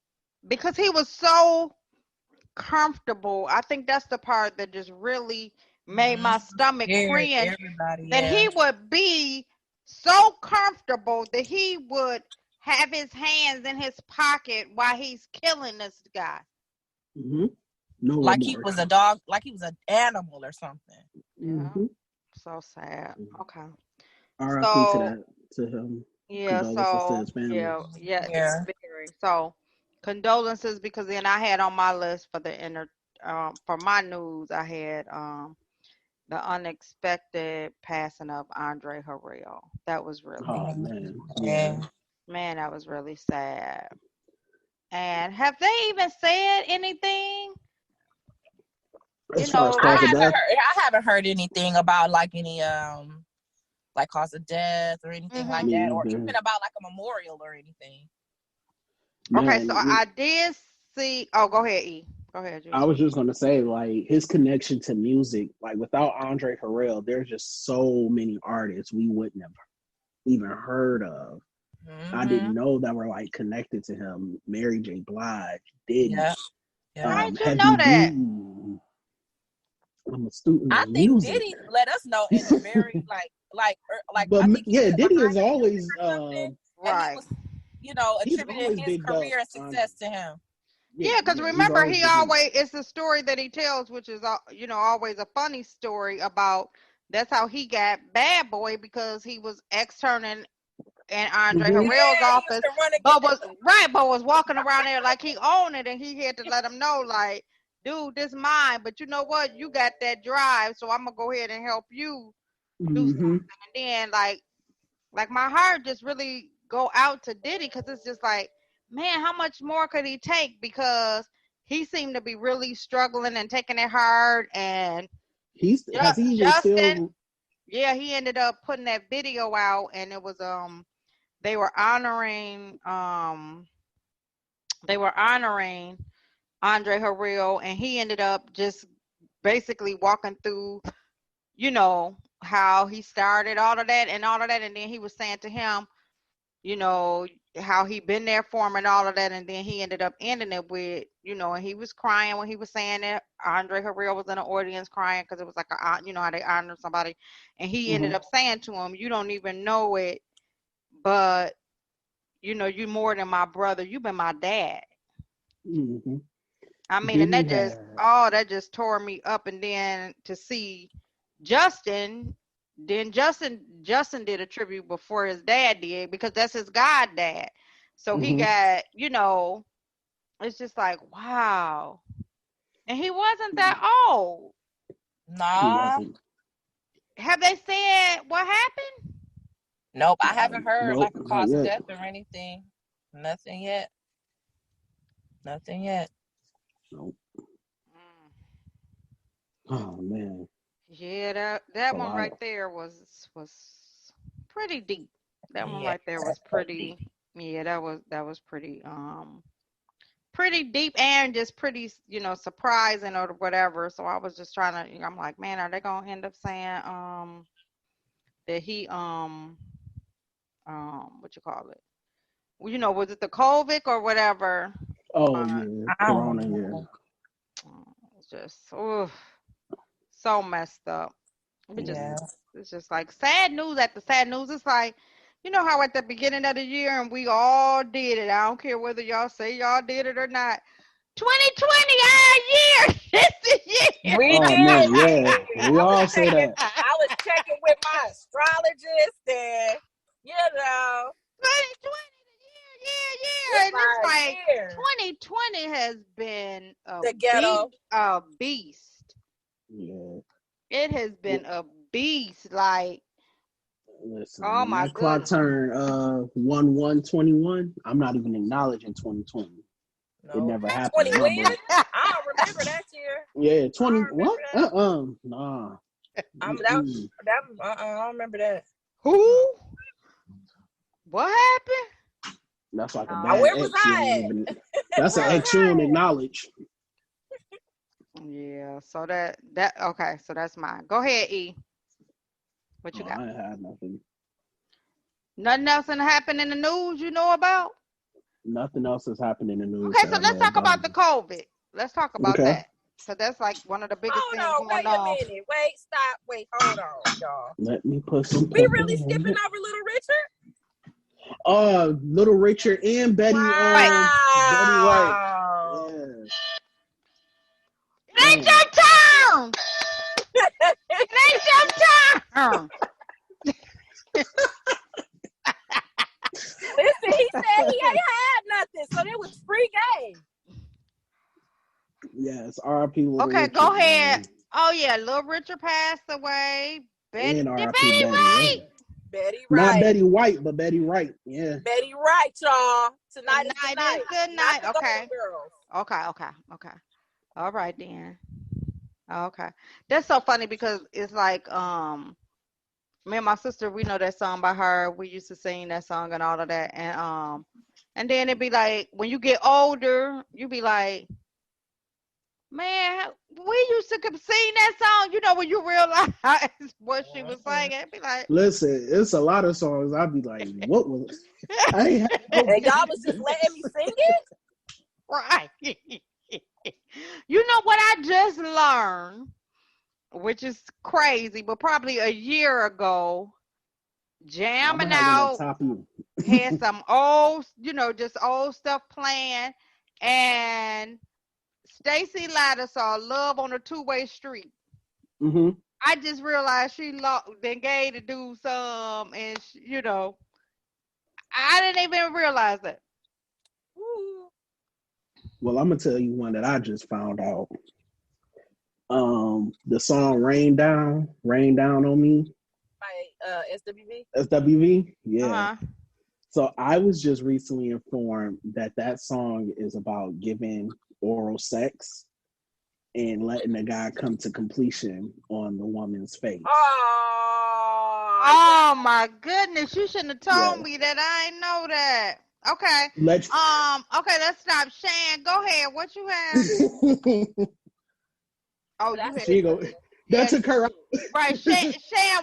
Speaker 2: because he was so comfortable, I think that's the part that just really made my stomach cringe. That he would be so comfortable that he would have his hands in his pocket while he's killing this guy.
Speaker 4: No,
Speaker 3: like he was a dog, like he was an animal or something.
Speaker 2: Yeah. So sad. Okay.
Speaker 4: R.I.P. to him.
Speaker 2: Yeah.
Speaker 4: Condolences to his family.
Speaker 2: Yeah. So condolences, because then I had on my list for for my news, I had the unexpected passing of Andre Harrell. That was really man, that was really sad. And have they even said anything?
Speaker 3: I haven't heard anything about like any like cause of death or anything like that, or even about like a memorial or anything.
Speaker 2: Okay, so I did see. Oh, go ahead, E. Go ahead,
Speaker 4: I
Speaker 2: Juice.
Speaker 4: was just gonna say, like, his connection to music, like without Andre Harrell, there's just so many artists we wouldn't have even heard of. I
Speaker 3: Mm-hmm.
Speaker 4: didn't know that were like connected to him. Mary J. Blige, Diddy,
Speaker 3: Yeah. Yeah.
Speaker 2: How did you
Speaker 4: Heavy
Speaker 2: know that?
Speaker 4: D. I'm a student
Speaker 3: I
Speaker 4: of
Speaker 3: think
Speaker 4: music.
Speaker 3: Diddy let us know in a very like
Speaker 4: But
Speaker 3: I think he
Speaker 4: yeah,
Speaker 3: did a
Speaker 4: Diddy
Speaker 3: behind
Speaker 4: is
Speaker 3: the scenes
Speaker 4: always
Speaker 3: or something, and he
Speaker 2: Right.
Speaker 3: was, you know,
Speaker 4: he's
Speaker 3: attributing
Speaker 4: always
Speaker 3: his
Speaker 4: bigged up
Speaker 3: career and
Speaker 4: Andre.
Speaker 3: success to him.
Speaker 2: Yeah, because
Speaker 4: He's
Speaker 2: remember,
Speaker 4: always
Speaker 2: he
Speaker 4: bigged him up.
Speaker 2: always, it's the story that he tells, which is, always a funny story about that's how he got Bad Boy because he was externing in Andre
Speaker 4: Mhm.
Speaker 2: Harrell's
Speaker 3: Yeah, he used
Speaker 2: office,
Speaker 3: to run
Speaker 2: but
Speaker 3: again.
Speaker 2: was walking around there like he owned it, and he had to let him know, like, dude, this mine, but you know what? You got that drive, so I'm gonna go ahead and help you do
Speaker 4: Mhm.
Speaker 2: something. And then, like my heart just really go out to Diddy because it's just like, man, how much more could he take? Because he seemed to be really struggling and taking it hard. And
Speaker 4: Has he even
Speaker 2: Justin,
Speaker 4: still?
Speaker 2: yeah, he ended up putting that video out, and it was they were honoring they were honoring Andre Harrell, and he ended up just basically walking through, how he started all of that, and then he was saying to him, you know, how he been there for him and all of that, and then he ended up ending it with, and he was crying when he was saying it. Andre Harrell was in the audience crying because it was like how they honor somebody, and he ended
Speaker 4: Mhm.
Speaker 2: up saying to him, "You don't even know it, but you more than my brother. You've been my dad."
Speaker 4: Mhm.
Speaker 2: I mean, and
Speaker 4: Diddy had.
Speaker 2: that just tore me up. And then to see Justin, then Justin did a tribute before his dad did because that's his god dad. So he
Speaker 4: Mhm.
Speaker 2: got, it's just like, wow. And he wasn't that old.
Speaker 4: He
Speaker 3: Nah,
Speaker 4: wasn't.
Speaker 2: Have they said what happened?
Speaker 3: nope. I haven't heard
Speaker 4: Nope,
Speaker 3: like a
Speaker 4: not
Speaker 3: cause of
Speaker 4: yet.
Speaker 3: death or anything. Nothing yet. Nothing yet.
Speaker 4: Nope.
Speaker 2: Mm.
Speaker 4: Oh man,
Speaker 2: Yeah, that
Speaker 4: it's a
Speaker 2: that one
Speaker 4: lot
Speaker 2: right
Speaker 4: of.
Speaker 2: there was pretty deep. That one
Speaker 3: Yeah,
Speaker 2: right there was
Speaker 3: definitely.
Speaker 2: pretty. Yeah, that was pretty pretty deep and just pretty, surprising or whatever. So I was just trying to. I'm like, man, are they gonna end up saying that he what you call it? Well, was it the COVID or whatever?
Speaker 4: Oh
Speaker 2: Uh,
Speaker 4: yeah,
Speaker 3: I
Speaker 4: Corona.
Speaker 3: don't
Speaker 4: Yeah,
Speaker 3: know.
Speaker 2: it's just so messed up. We just
Speaker 3: Yeah.
Speaker 2: It's just like sad news after sad news. It's like, how at the beginning of the year and we all did it. I don't care whether y'all say y'all did it or not. 2020 our year. It's the year.
Speaker 3: We
Speaker 4: Oh
Speaker 3: did.
Speaker 4: man, yeah, we
Speaker 3: I was
Speaker 4: all say
Speaker 3: checking.
Speaker 4: that.
Speaker 3: I was checking with my astrologist, and you know,
Speaker 2: 2020 the year,
Speaker 3: it's
Speaker 2: and it's
Speaker 3: my
Speaker 2: like
Speaker 3: year.
Speaker 2: 2020 has been
Speaker 3: The ghetto.
Speaker 2: a beast.
Speaker 4: Yeah,
Speaker 2: It has been a beast. Like,
Speaker 4: listen,
Speaker 2: oh
Speaker 4: when
Speaker 2: my
Speaker 4: that clock
Speaker 2: goodness.
Speaker 4: turned 1/1/21, I'm not even acknowledging 2020. It
Speaker 3: No,
Speaker 4: never
Speaker 3: not
Speaker 4: happened
Speaker 3: 20
Speaker 4: in my
Speaker 3: when.
Speaker 4: book.
Speaker 3: I don't remember that year.
Speaker 4: Yeah,
Speaker 3: I
Speaker 4: 20
Speaker 3: don't remember
Speaker 4: what?
Speaker 3: that.
Speaker 4: Nah.
Speaker 3: That
Speaker 4: Mm-mm.
Speaker 3: that I don't remember that.
Speaker 2: Who? What happened?
Speaker 4: That's like a
Speaker 2: No.
Speaker 4: bad
Speaker 3: Where was
Speaker 4: ex you don't
Speaker 3: I
Speaker 4: even.
Speaker 3: at?
Speaker 4: That's an
Speaker 3: Where was
Speaker 2: Right.
Speaker 4: ex you don't
Speaker 3: I at?
Speaker 4: acknowledge.
Speaker 2: Yeah. So that okay. So that's mine. Go ahead, E. What you
Speaker 4: Oh,
Speaker 2: got?
Speaker 4: I ain't had nothing.
Speaker 2: Nothing else happened in the news you know about?
Speaker 4: Nothing else has happened in the news
Speaker 2: Okay.
Speaker 4: that
Speaker 2: So
Speaker 4: I
Speaker 2: let's
Speaker 4: know
Speaker 2: talk about
Speaker 4: about.
Speaker 2: the COVID. Let's talk about
Speaker 4: Okay,
Speaker 2: that. Cause that's like one of the biggest
Speaker 3: Hold
Speaker 2: things
Speaker 3: on,
Speaker 2: going
Speaker 3: wait a
Speaker 2: on.
Speaker 3: minute. Wait, stop, wait, hold on, y'all.
Speaker 4: let me put some
Speaker 3: We
Speaker 4: pepper
Speaker 3: really
Speaker 4: in
Speaker 3: skipping
Speaker 4: it.
Speaker 3: over Little Richard?
Speaker 4: Little Richard and Betty.
Speaker 2: Right.
Speaker 4: Betty Wright.
Speaker 3: Wow.
Speaker 4: Yeah,
Speaker 2: It ain't
Speaker 4: man.
Speaker 2: your turn. It ain't your turn.
Speaker 3: Listen, he said he ain't had nothing, so it was free game.
Speaker 4: Yes, R.I.P. Little
Speaker 2: Okay.
Speaker 4: Richard,
Speaker 2: Go ahead.
Speaker 4: man,
Speaker 2: Oh yeah, Little Richard passed away.
Speaker 4: and
Speaker 2: Did
Speaker 4: R.I.P.
Speaker 2: Betty
Speaker 4: Betty. Yeah,
Speaker 2: White?
Speaker 3: Betty
Speaker 4: not
Speaker 3: Wright.
Speaker 4: Betty White, but Betty Wright. Yeah.
Speaker 3: Betty Wright, y'all. Tonight is the
Speaker 2: Tonight is
Speaker 3: night.
Speaker 2: the
Speaker 3: Not
Speaker 2: night.
Speaker 3: the Golden
Speaker 2: Okay.
Speaker 3: Girls.
Speaker 2: Okay. All right then. Okay. That's so funny because it's like me and my sister, we know that song by her. We used to sing that song and all of that. And then it'd be like when you get older, you be like, Man, we used to sing that song, when you realize what she was singing. It'd be like,
Speaker 4: Listen, it's a lot of songs. I'd be like, what was? I ain't had no
Speaker 3: And y'all was just letting me sing it?
Speaker 2: right. You know what I just learned, which is crazy, but probably a year ago,
Speaker 4: I'm
Speaker 2: jamming
Speaker 4: gonna have one on
Speaker 2: out,
Speaker 4: top of you.
Speaker 2: had some old, just old stuff playing, and Stacy Lattisaw, Love on a Two-Way Street.
Speaker 4: Mm-hmm.
Speaker 2: I just realized she then gave the dude some, and I didn't even realize that.
Speaker 4: Well, I'm gonna tell you one that I just found out. The song Rain Down on Me."
Speaker 3: By SWV?
Speaker 4: SWV, yeah.
Speaker 2: Uh-huh.
Speaker 4: So I was just recently informed that song is about giving oral sex and letting the guy come to completion on the woman's face.
Speaker 2: Oh my goodness! You shouldn't have told me that. I ain't know that. Okay. Okay, let's stop. Shan, go ahead. What you have? Oh, you had.
Speaker 4: That took her out.
Speaker 2: Right. Shan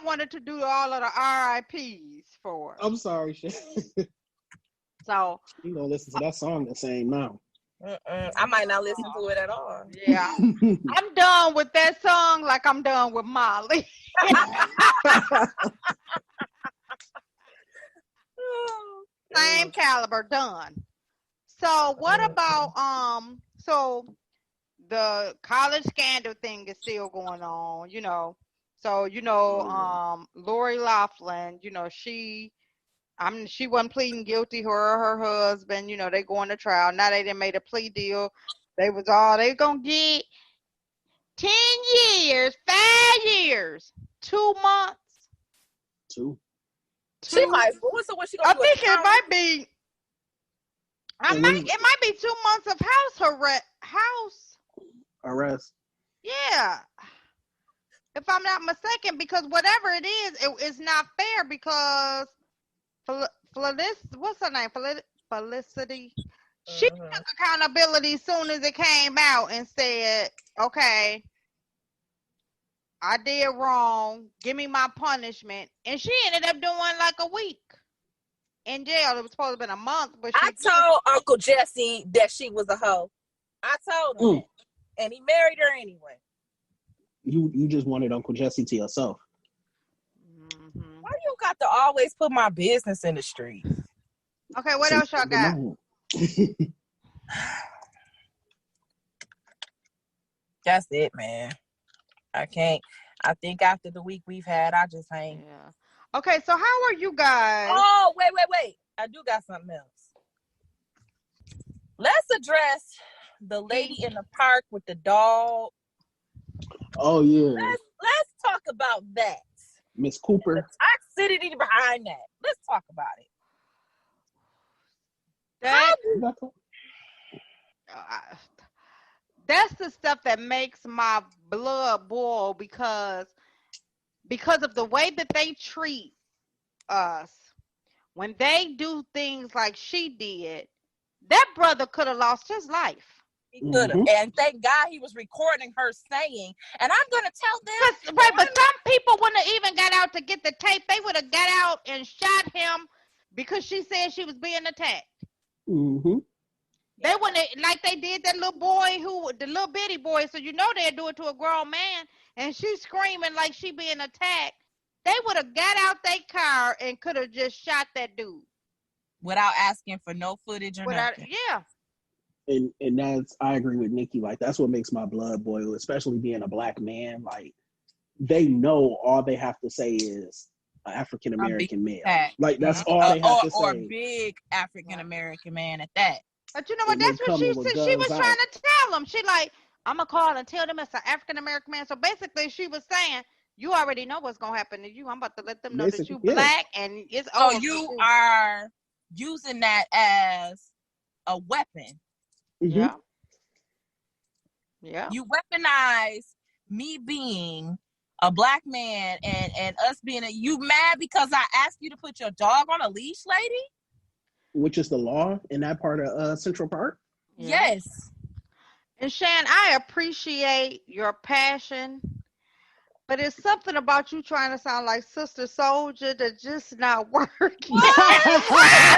Speaker 2: wanted to do all of the RIPs for us.
Speaker 4: I'm sorry, Shan.
Speaker 2: So
Speaker 4: you gonna listen to that song the same now.
Speaker 3: I might not listen to it at all.
Speaker 2: Yeah. I'm done with that song like I'm done with Molly. Same caliber, done. So what about so the college scandal thing is still going on, So, Lori Loughlin, she wasn't pleading guilty, her or her husband, they going to trial. Now they done made a plea deal. They gonna get 10 years, 5 years, 2 months.
Speaker 4: Two.
Speaker 3: She might. What's she gonna do?
Speaker 2: I think it might be. It might be 2 months of house
Speaker 4: arrest.
Speaker 2: Yeah, if I'm not mistaken, because whatever it is, it's not fair because what's her name? Felicity. She took accountability as soon as it came out and said, "Okay, I did wrong. Give me my punishment." And she ended up doing like a week in jail. It was supposed to have been a month, but
Speaker 3: I told Uncle Jesse that she was a hoe. I told him that. And he married her anyway.
Speaker 4: You just wanted Uncle Jesse to yourself.
Speaker 2: Mm-hmm.
Speaker 3: Why you got to always put my business in the street?
Speaker 2: Okay, what else y'all got?
Speaker 3: That's it, man. I can't. I think after the week we've had, I just ain't.
Speaker 2: Yeah. Okay, so how are you guys?
Speaker 3: Oh, wait. I do got something else. Let's address the lady in the park with the dog.
Speaker 4: Oh, yeah.
Speaker 3: Let's talk about that.
Speaker 4: Miss Cooper.
Speaker 3: The toxicity behind that. Let's talk about it.
Speaker 2: That's the stuff that makes my blood boil because of the way that they treat us. When they do things like she did, that brother could have lost his life.
Speaker 3: He could have. And thank God he was recording her saying, and I'm going to tell them.
Speaker 2: Right, but some people wouldn't have even got out to get the tape. They would have got out and shot him because she said she was being attacked.
Speaker 4: Mm-hmm.
Speaker 2: They wouldn't have, like they did that little boy the little bitty boy, so they'd do it to a grown man, and she's screaming like she being attacked. They would have got out their car and could have just shot that dude.
Speaker 3: Without asking for no footage or nothing.
Speaker 2: Yeah.
Speaker 4: And I agree with Nikki. Like, that's what makes my blood boil, especially being a black man. Like, they know all they have to say is African American male. Like, that's all they have to say.
Speaker 3: Or big African American man at that.
Speaker 2: But you know what? That's what she said. She was trying to tell them. She like, I'm gonna call and tell them it's an African American man. So basically, she was saying, you already know what's gonna happen to you. I'm about to let them know that you black and it's over.
Speaker 3: So you are using that as a weapon.
Speaker 2: Yeah. Yeah.
Speaker 3: You weaponize me being a black man and us being you mad because I asked you to put your dog on a leash, lady?
Speaker 4: Which is the law in that part of Central Park?
Speaker 3: Yeah. Yes.
Speaker 2: And Shan, I appreciate your passion, but it's something about you trying to sound like Sister Soldier that just not working. Because
Speaker 3: What? Why?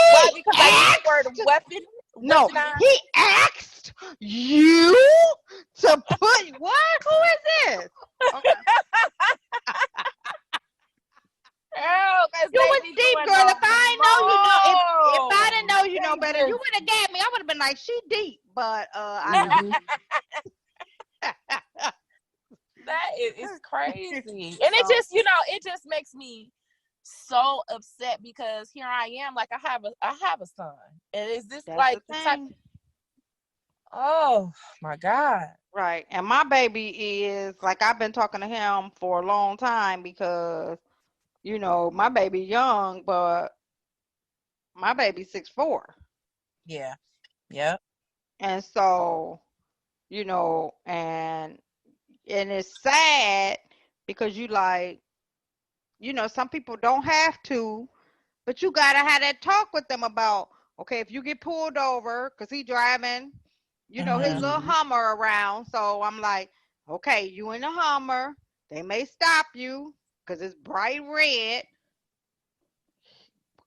Speaker 2: he
Speaker 3: Because I use the word
Speaker 2: asked,
Speaker 3: weapon.
Speaker 2: no,
Speaker 3: Weaponized.
Speaker 2: he asked you to put what? Who is this? Okay.
Speaker 3: Oh, cause
Speaker 2: You
Speaker 3: they
Speaker 2: was
Speaker 3: be
Speaker 2: deep,
Speaker 3: doing
Speaker 2: girl.
Speaker 3: the
Speaker 2: If I ain't know you know, if I didn't know
Speaker 3: most.
Speaker 2: you know
Speaker 3: They
Speaker 2: better, you
Speaker 3: just
Speaker 2: would have got me. I would have been like, she deep, but I know.
Speaker 4: Mhm.
Speaker 3: that is crazy, and it
Speaker 2: So,
Speaker 3: just it just makes me so upset because here I am, like I have a son, and is this
Speaker 2: that's
Speaker 3: like
Speaker 2: the
Speaker 3: the type?
Speaker 2: thing,
Speaker 3: Oh my God.
Speaker 2: right? And my baby is like I've been talking to him for a long time because my baby young, but my baby 6'4",
Speaker 3: Yeah. Yep.
Speaker 2: and so and it's sad because some people don't have to. But you gotta have that talk with them about, okay, if you get pulled over, cause he driving, his
Speaker 3: Mm-hmm.
Speaker 2: little
Speaker 4: Mhm.
Speaker 2: Hummer around. So I'm like, okay, you in the Hummer, they may stop you, cause it's bright red.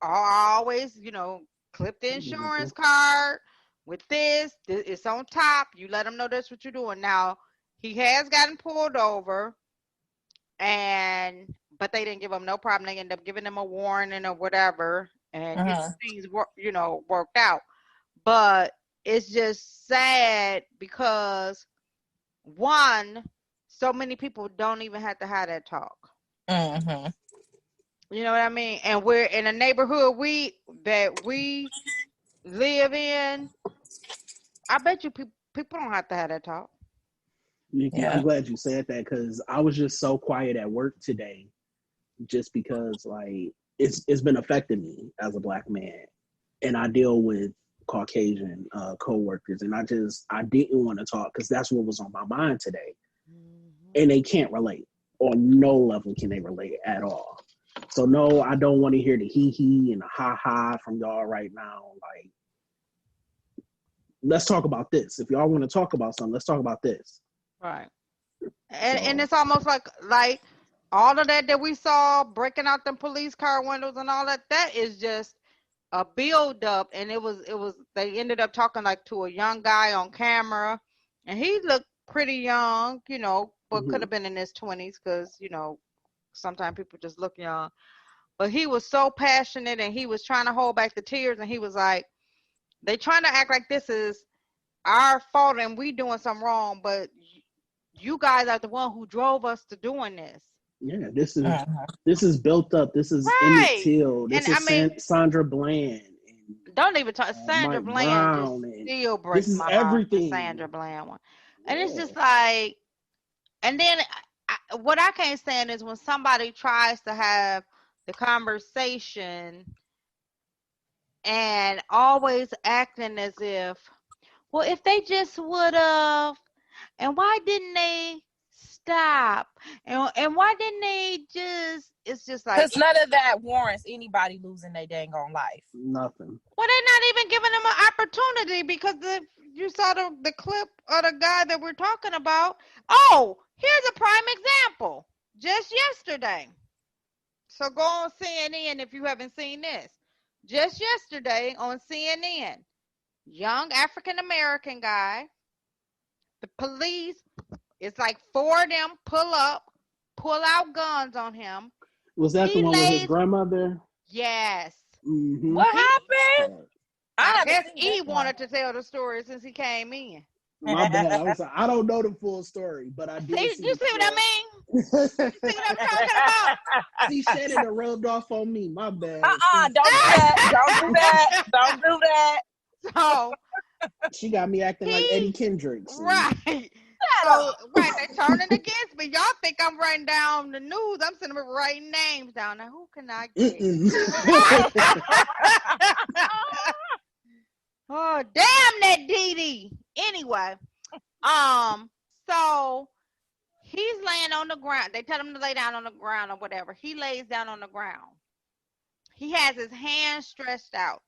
Speaker 2: I always, clip the insurance
Speaker 4: Mhm.
Speaker 2: card with this. It's on top. You let them know that's what you're doing. Now he has gotten pulled over, and but they didn't give him no problem. They ended up giving him a warning or whatever, and
Speaker 3: Mm-hmm.
Speaker 2: things worked out. But it's just sad because one, so many people don't even have to have that talk.
Speaker 3: Mm-hmm.
Speaker 2: You know what I mean? And we're in a neighborhood we live in. I bet you people don't have to have that talk.
Speaker 4: Nikki, I'm
Speaker 3: Yeah.
Speaker 4: glad you said that because I was just so quiet at work today, just because like it's been affecting me as a black man, and I deal with Caucasian coworkers, and I didn't want to talk because that's what was on my mind today,
Speaker 2: Mhm.
Speaker 4: and they can't relate on no level can they relate at all. So no, I don't want to hear the hee hee and the ha ha from y'all right now. Like, let's talk about this. If y'all want to talk about something, let's talk about this.
Speaker 2: Right. And
Speaker 4: So
Speaker 2: it's almost like all of that we saw breaking out them police car windows and all that. That is just a build up, and it was they ended up talking like to a young guy on camera, and he looked pretty young, but could
Speaker 4: mhm.
Speaker 2: have been in his 20s because sometimes people just look young. But he was so passionate, and he was trying to hold back the tears, and he was like, they trying to act like this is our fault and we doing something wrong, but you guys are the one who drove us to doing this.
Speaker 4: Yeah,
Speaker 3: Mm-hmm.
Speaker 4: this is built up. This is Emmett
Speaker 2: Right.
Speaker 4: Till.
Speaker 2: And
Speaker 4: This
Speaker 2: I
Speaker 4: is
Speaker 2: mean,
Speaker 4: Sandra Bland and
Speaker 2: don't even talk. Sandra
Speaker 4: Mike
Speaker 2: Bland just
Speaker 4: Brown, and
Speaker 2: still
Speaker 4: this
Speaker 2: breaks
Speaker 4: is
Speaker 2: my heart. The
Speaker 4: everything.
Speaker 2: Sandra Bland one, and it's
Speaker 4: Yeah.
Speaker 2: just like, and then what I can't stand is when somebody tries to have the conversation and always acting as if, well, if they just would have, and why didn't they stop, and why didn't they just? It's just like,
Speaker 3: Because none of that warrants anybody losing their dang on life.
Speaker 4: Nothing.
Speaker 2: well, they're not even giving them an opportunity because you saw the clip of the guy that we're talking about. Oh, here's a prime example. Just yesterday. So go on CNN if you haven't seen this. Just yesterday on CNN, young African American guy. The police, it's like four of them pull out guns on him.
Speaker 4: Was that the
Speaker 2: He
Speaker 4: one with his
Speaker 2: lays,
Speaker 4: grandmother?
Speaker 2: yes.
Speaker 4: Mm-hmm.
Speaker 3: What
Speaker 2: He,
Speaker 3: happened? I
Speaker 2: I
Speaker 3: haven't
Speaker 2: guess
Speaker 3: seen this
Speaker 2: he
Speaker 3: one.
Speaker 2: wanted to tell the story since he came in.
Speaker 4: My bad. I don't know the full story, but I
Speaker 2: See,
Speaker 4: did see
Speaker 2: you
Speaker 4: the
Speaker 2: see what I
Speaker 4: clip.
Speaker 2: mean? You see what I'm talking about?
Speaker 4: See, Shannon done rubbed off on me. My bad. See,
Speaker 3: Don't do that. Don't do that. Don't do that.
Speaker 2: So
Speaker 4: she got me acting like
Speaker 2: he,
Speaker 4: Eddie Kendricks. See?
Speaker 2: right.
Speaker 3: Shut
Speaker 2: So,
Speaker 3: up.
Speaker 2: right, they turning against me. Y'all think I'm writing down the news. I'm sitting there writing names down. Now, who can I get?
Speaker 4: Mm-mm.
Speaker 2: Oh, damn that Dee Dee. Anyway, so He's laying on the ground. They tell him to lay down on the ground or whatever. He lays down on the ground. He has his hands stretched out.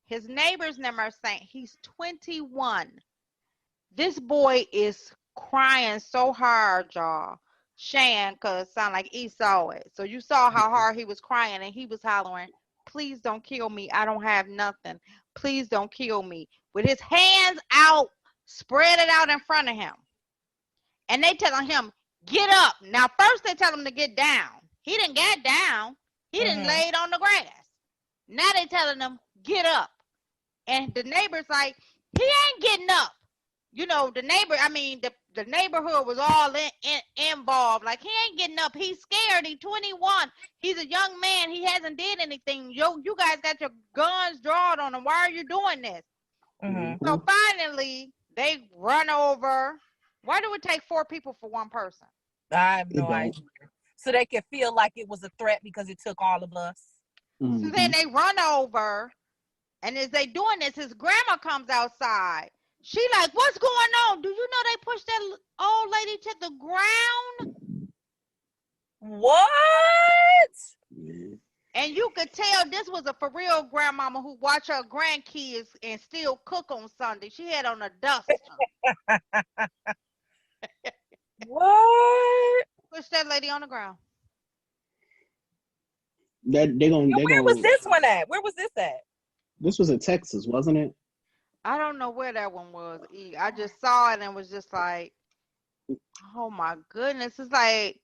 Speaker 2: His neighbors never are saying he's 21. This boy is crying so hard, y'all. Shan, because it sounded like he saw it. So you saw how hard he was crying, and he was hollering, please don't kill me. I don't have nothing. Please don't kill me. With his hands out, spread it out in front of him. And they telling him, get up. Now, first they tell him to get down. He didn't get down. He didn't lay it on the grass. Now they telling him, get up. And the neighbor's like, he ain't getting up. You know, the neighborhood was all involved. Like, he ain't getting up. He's scared. He's 21. He's a young man. He hasn't did anything. You guys got your guns drawn on him. Why are you doing this? So finally, they run over. Why do it take 4 people for one person?
Speaker 5: I have no idea. So they can feel like it was a threat because it took all of us.
Speaker 2: So then they run over, and as they doing this, his grandma comes outside. She like, what's going on? Do you know they pushed that old lady to the ground?
Speaker 5: What?
Speaker 2: And you could tell this was a for real grandmama who watch her grandkids and still cook on Sunday. She had on a duster.
Speaker 5: What?
Speaker 2: Push that lady on the ground.
Speaker 4: Where
Speaker 5: was this one at? Where was this at?
Speaker 4: This was in Texas, wasn't it?
Speaker 2: I don't know where that one was. I just saw it and was just like, oh my goodness. It's like,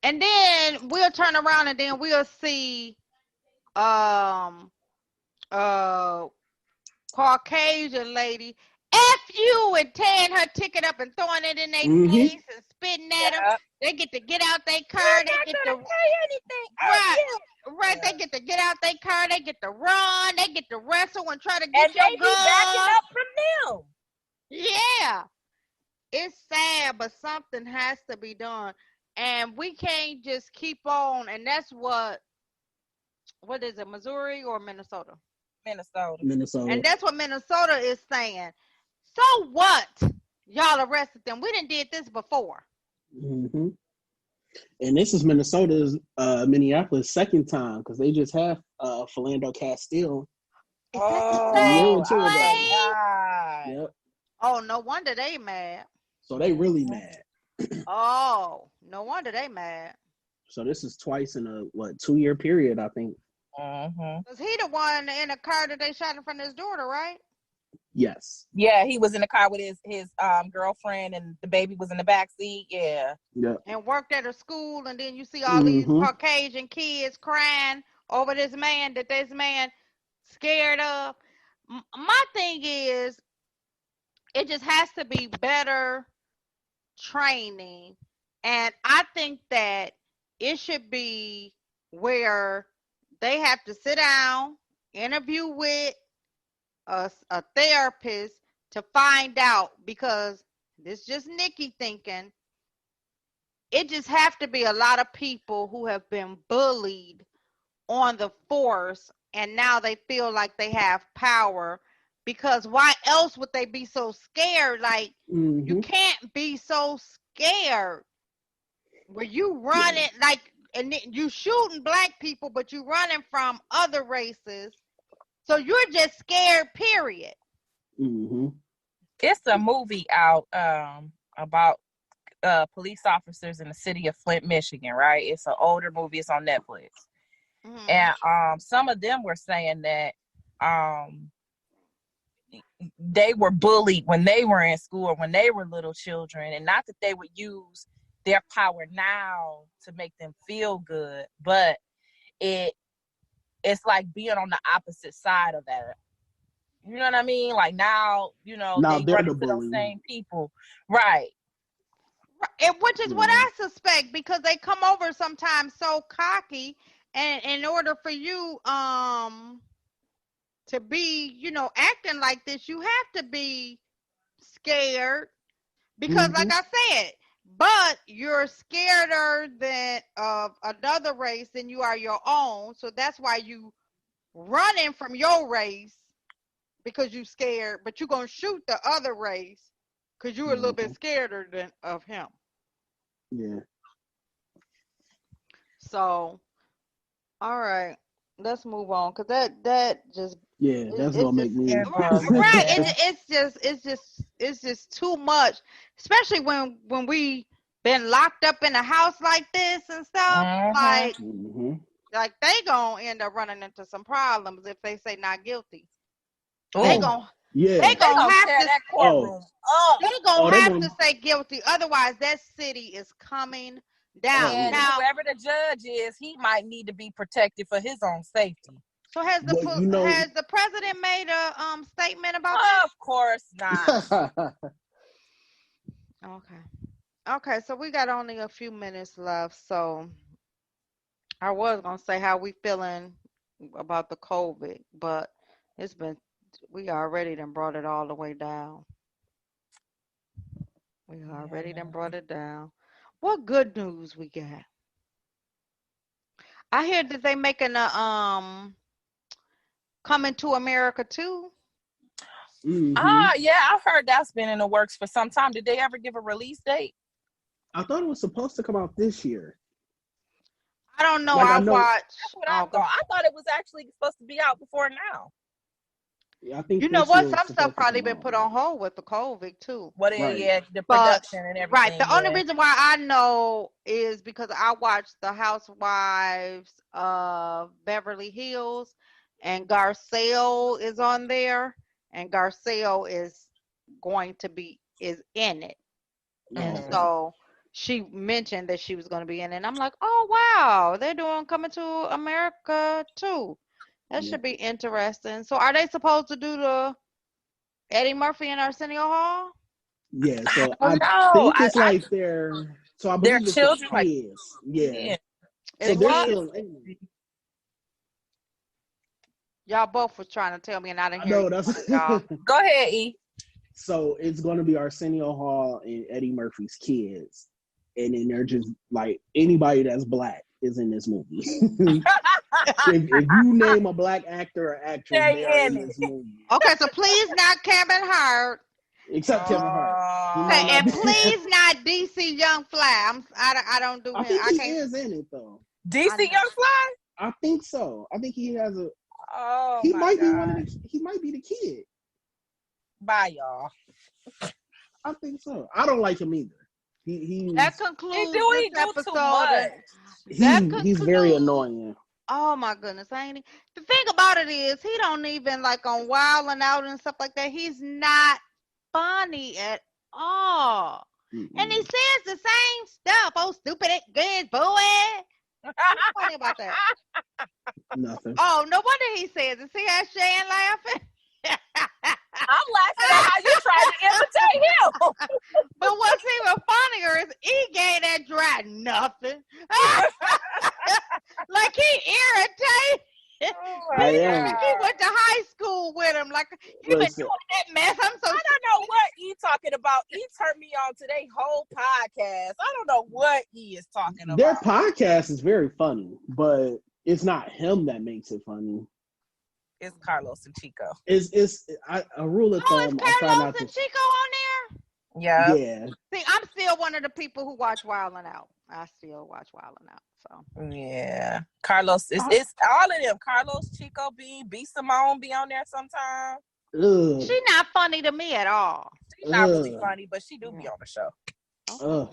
Speaker 2: and then we'll turn around and then we'll see Caucasian lady F you and tearing her ticket up and throwing it in their face and spitting at them. They get to get out their car. They get to
Speaker 5: pay anything.
Speaker 2: Right. They get to get out their car. They get to run. They get to wrestle and try to get
Speaker 5: And
Speaker 2: your
Speaker 5: they be backing
Speaker 2: gun.
Speaker 5: up from them.
Speaker 2: Yeah. It's sad, but something has to be done. And we can't just keep on. And that's what is it, Missouri or Minnesota?
Speaker 5: Minnesota.
Speaker 2: And that's what Minnesota is saying. So what? Y'all arrested them. We done did this before.
Speaker 4: Mm-hmm. And this is Minneapolis' second time because they just have Philando Castile.
Speaker 5: Oh,
Speaker 4: Yep.
Speaker 2: Oh, no wonder they mad.
Speaker 4: So they really mad.
Speaker 2: Oh, no wonder they mad.
Speaker 4: So this is twice in a 2-year period, I think.
Speaker 2: Was he the one in the car that they shot in front of his daughter, right?
Speaker 4: Yes.
Speaker 5: Yeah, he was in the car with his girlfriend, and the baby was in the back seat. Yeah.
Speaker 2: And worked at a school, and then you see all these Caucasian kids crying over this man that this man scared of. My thing is, it just has to be better training, and I think that it should be where they have to sit down, interview with a therapist to find out, because this is just Nikki thinking. It just have to be a lot of people who have been bullied on the force, and now they feel like they have power. Because why else would they be so scared? Like, you can't be so scared where you running like, and you shooting black people, but you running from other races. So you're just scared, period.
Speaker 5: It's a movie out about police officers in the city of Flint, Michigan, right? It's an older movie. It's on Netflix. And some of them were saying that they were bullied when they were in school or when they were little children, and not that they would use their power now to make them feel good, but it's like being on the opposite side of that. You know what I mean? Like now, they run into those same people. Right.
Speaker 2: And which is what I suspect, because they come over sometimes so cocky, and in order for you to be, acting like this, you have to be scared, because like I said, but you're scareder of another race than you are your own. So that's why you running from your race, because you scared, but you're going to shoot the other race because you're a little bit scared of him.
Speaker 4: Yeah.
Speaker 2: So, all right, let's move on because that just
Speaker 4: Yeah, that's
Speaker 2: it's
Speaker 4: gonna make
Speaker 2: just
Speaker 4: me.
Speaker 5: Yeah,
Speaker 2: right.
Speaker 5: bro,
Speaker 2: Right.
Speaker 5: yeah.
Speaker 2: It's just too much, especially when we been locked up in a house like this and stuff.
Speaker 5: Mm-hmm.
Speaker 4: Hmm.
Speaker 2: Like they gonna end up running into some problems if they say not guilty. They
Speaker 5: Ooh,
Speaker 2: gonna
Speaker 4: Yeah.
Speaker 2: they
Speaker 5: they
Speaker 2: gonna
Speaker 5: gonna
Speaker 2: have
Speaker 5: tear
Speaker 2: to
Speaker 5: that
Speaker 4: Oh.
Speaker 5: courtroom up.
Speaker 2: they gonna
Speaker 4: They
Speaker 2: have to
Speaker 4: gonna.
Speaker 2: say guilty. Otherwise, that city is coming down.
Speaker 4: Oh
Speaker 5: And
Speaker 4: yeah.
Speaker 2: Now,
Speaker 5: whoever the judge is, he might need to be protected for his own safety.
Speaker 2: so
Speaker 4: But you know.
Speaker 2: has the president made a statement about that?
Speaker 5: Of course not.
Speaker 2: Okay. Okay, so we got only a few minutes left. So I was gonna say how we feeling about the COVID, but it's been we already done brought it all the way down. We
Speaker 5: Yeah,
Speaker 2: already done brought
Speaker 5: man.
Speaker 2: it down. What good news we got? I hear that they making a coming to America too.
Speaker 4: Hmm.
Speaker 5: Yeah, I've heard that's been in the works for some time. Did they ever give a release date?
Speaker 4: I thought it was supposed to come out this year.
Speaker 2: I don't know.
Speaker 4: Like
Speaker 2: I
Speaker 4: I know.
Speaker 5: That's
Speaker 2: watch.
Speaker 5: what I
Speaker 2: Oh,
Speaker 5: thought. I thought it was actually supposed to be out before now.
Speaker 4: I think
Speaker 2: you know
Speaker 4: this
Speaker 2: what?
Speaker 4: year was
Speaker 2: Some stuff
Speaker 4: supposed to
Speaker 2: probably
Speaker 4: come
Speaker 2: been
Speaker 4: out.
Speaker 2: put on hold with the COVID too.
Speaker 5: What?
Speaker 4: Right.
Speaker 5: Yeah, the
Speaker 2: But
Speaker 5: production and
Speaker 2: right,
Speaker 5: everything.
Speaker 2: the only
Speaker 5: Yeah.
Speaker 2: reason why I know is because I watched The Housewives of Beverly Hills, and Garcelle is on there, and Garcelle is going to be is in it, and
Speaker 4: Oh,
Speaker 5: Hmm.
Speaker 4: okay.
Speaker 2: so she mentioned that she was going to be in it. And I'm like, oh wow, they're doing Coming to America too. That
Speaker 4: Yeah.
Speaker 2: should be interesting. So are they supposed to do the Eddie Murphy and Arsenio Hall?
Speaker 4: Yeah.
Speaker 5: I
Speaker 4: So
Speaker 5: don't
Speaker 4: I
Speaker 5: know.
Speaker 4: think it's like so I
Speaker 5: Their
Speaker 4: believe it's the
Speaker 5: children, like,
Speaker 4: kids. Yeah.
Speaker 5: yeah,
Speaker 4: So
Speaker 5: the
Speaker 2: Is
Speaker 4: they're
Speaker 2: what?
Speaker 5: kids.
Speaker 4: still in it.
Speaker 2: Y'all both was trying to tell me, and I didn't
Speaker 4: I
Speaker 2: hear
Speaker 4: know
Speaker 2: you.
Speaker 4: that's.
Speaker 2: One of y'all.
Speaker 5: Go ahead, E.
Speaker 4: So it's going to be Arsenio Hall and Eddie Murphy's kids, and then they're just like anybody that's black is in this movie. If you name a black actor or actress, they are
Speaker 5: They
Speaker 4: in
Speaker 5: in
Speaker 4: this movie,
Speaker 2: Okay, so please not Kevin Hart.
Speaker 4: except Kevin Hart. He
Speaker 2: Okay,
Speaker 4: might not
Speaker 2: and
Speaker 4: be.
Speaker 2: please not DC Young Fly. I don't do
Speaker 4: I
Speaker 2: him.
Speaker 4: think
Speaker 2: I
Speaker 4: he
Speaker 2: can't.
Speaker 4: is in it though.
Speaker 5: DC
Speaker 2: I know.
Speaker 5: Young Fly.
Speaker 4: I think so. I think he has a.
Speaker 5: Oh
Speaker 4: He
Speaker 5: my
Speaker 4: might be one of
Speaker 5: God.
Speaker 4: the. He might be the kid.
Speaker 5: Bye, y'all.
Speaker 4: I think so. I don't like him either.
Speaker 2: That
Speaker 4: He's
Speaker 2: concludes this
Speaker 5: He do too
Speaker 2: episode.
Speaker 5: much.
Speaker 2: That
Speaker 4: he's very
Speaker 2: concludes.
Speaker 4: annoying.
Speaker 2: Oh my goodness, ain't he? The thing about it is, he don't even like on Wild and Out and stuff like that. He's not funny at all, and he
Speaker 4: Mm-mm.
Speaker 2: says the same stuff. Oh, stupid, good boy. What's funny about that?
Speaker 4: Nothing.
Speaker 2: Oh, no wonder he says it. See how Shan laughing?
Speaker 5: I'm laughing at how you trying to imitate him.
Speaker 2: But what's even funnier is he gave that dry nothing. Like he irritated.
Speaker 5: Oh
Speaker 4: I
Speaker 5: my
Speaker 2: He
Speaker 4: am.
Speaker 2: like he
Speaker 5: God.
Speaker 2: went to high school with him. Like you been
Speaker 4: Listen,
Speaker 2: doing that mess. I'm so
Speaker 5: I don't know what E talking about. E turned me on to their whole podcast. I don't know what E is talking
Speaker 4: their
Speaker 5: about.
Speaker 4: podcast is very funny, but it's not him that makes it funny.
Speaker 5: It's Carlos and Chico.
Speaker 4: It's a rule of
Speaker 2: Oh, is
Speaker 4: thumb. I try
Speaker 2: Carlos
Speaker 4: not to.
Speaker 2: and Chico on there?
Speaker 5: Yeah.
Speaker 4: Yeah,
Speaker 2: See, I'm still one of the people who watch Wild and Out. I still watch Wild and Out. So
Speaker 5: Yeah. Carlos, it's all of them. Carlos, Chico, B Simone be on there sometime.
Speaker 2: she not funny to me at all.
Speaker 5: She's not really funny, but she do be on the show.
Speaker 2: Okay.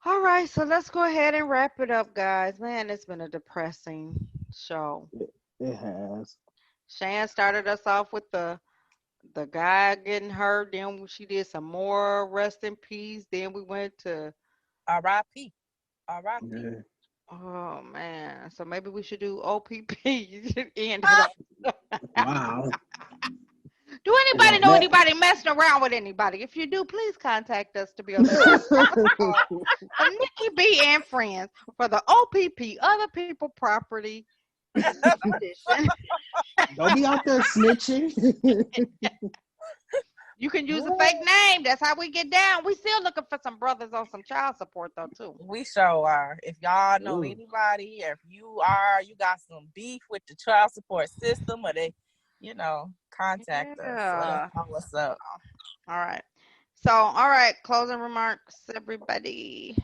Speaker 2: All right, so let's go ahead and wrap it up, guys. Man, it's been a depressing show.
Speaker 4: It has.
Speaker 2: Shan started us off with the guy getting hurt. Then she did some more rest in peace. Then we went to
Speaker 5: R.I.P. R.I.P.
Speaker 4: Yeah.
Speaker 2: oh man. So maybe we should do OPP. You should end it up.
Speaker 4: Wow.
Speaker 2: Do anybody know
Speaker 4: That-
Speaker 2: anybody messing around with anybody? If you do, please contact us to be on the Nikki B and Friends for the OPP, Other People Property Edition.
Speaker 4: Don't be out there snitching.
Speaker 2: You can use a fake name. That's how we get down. We still looking for some brothers on some child support though too.
Speaker 5: We sure are. If y'all know anybody, if you got some beef with the child support system, or they, contact us. Let us know what's up.
Speaker 2: All right. So, all right. Closing remarks, everybody.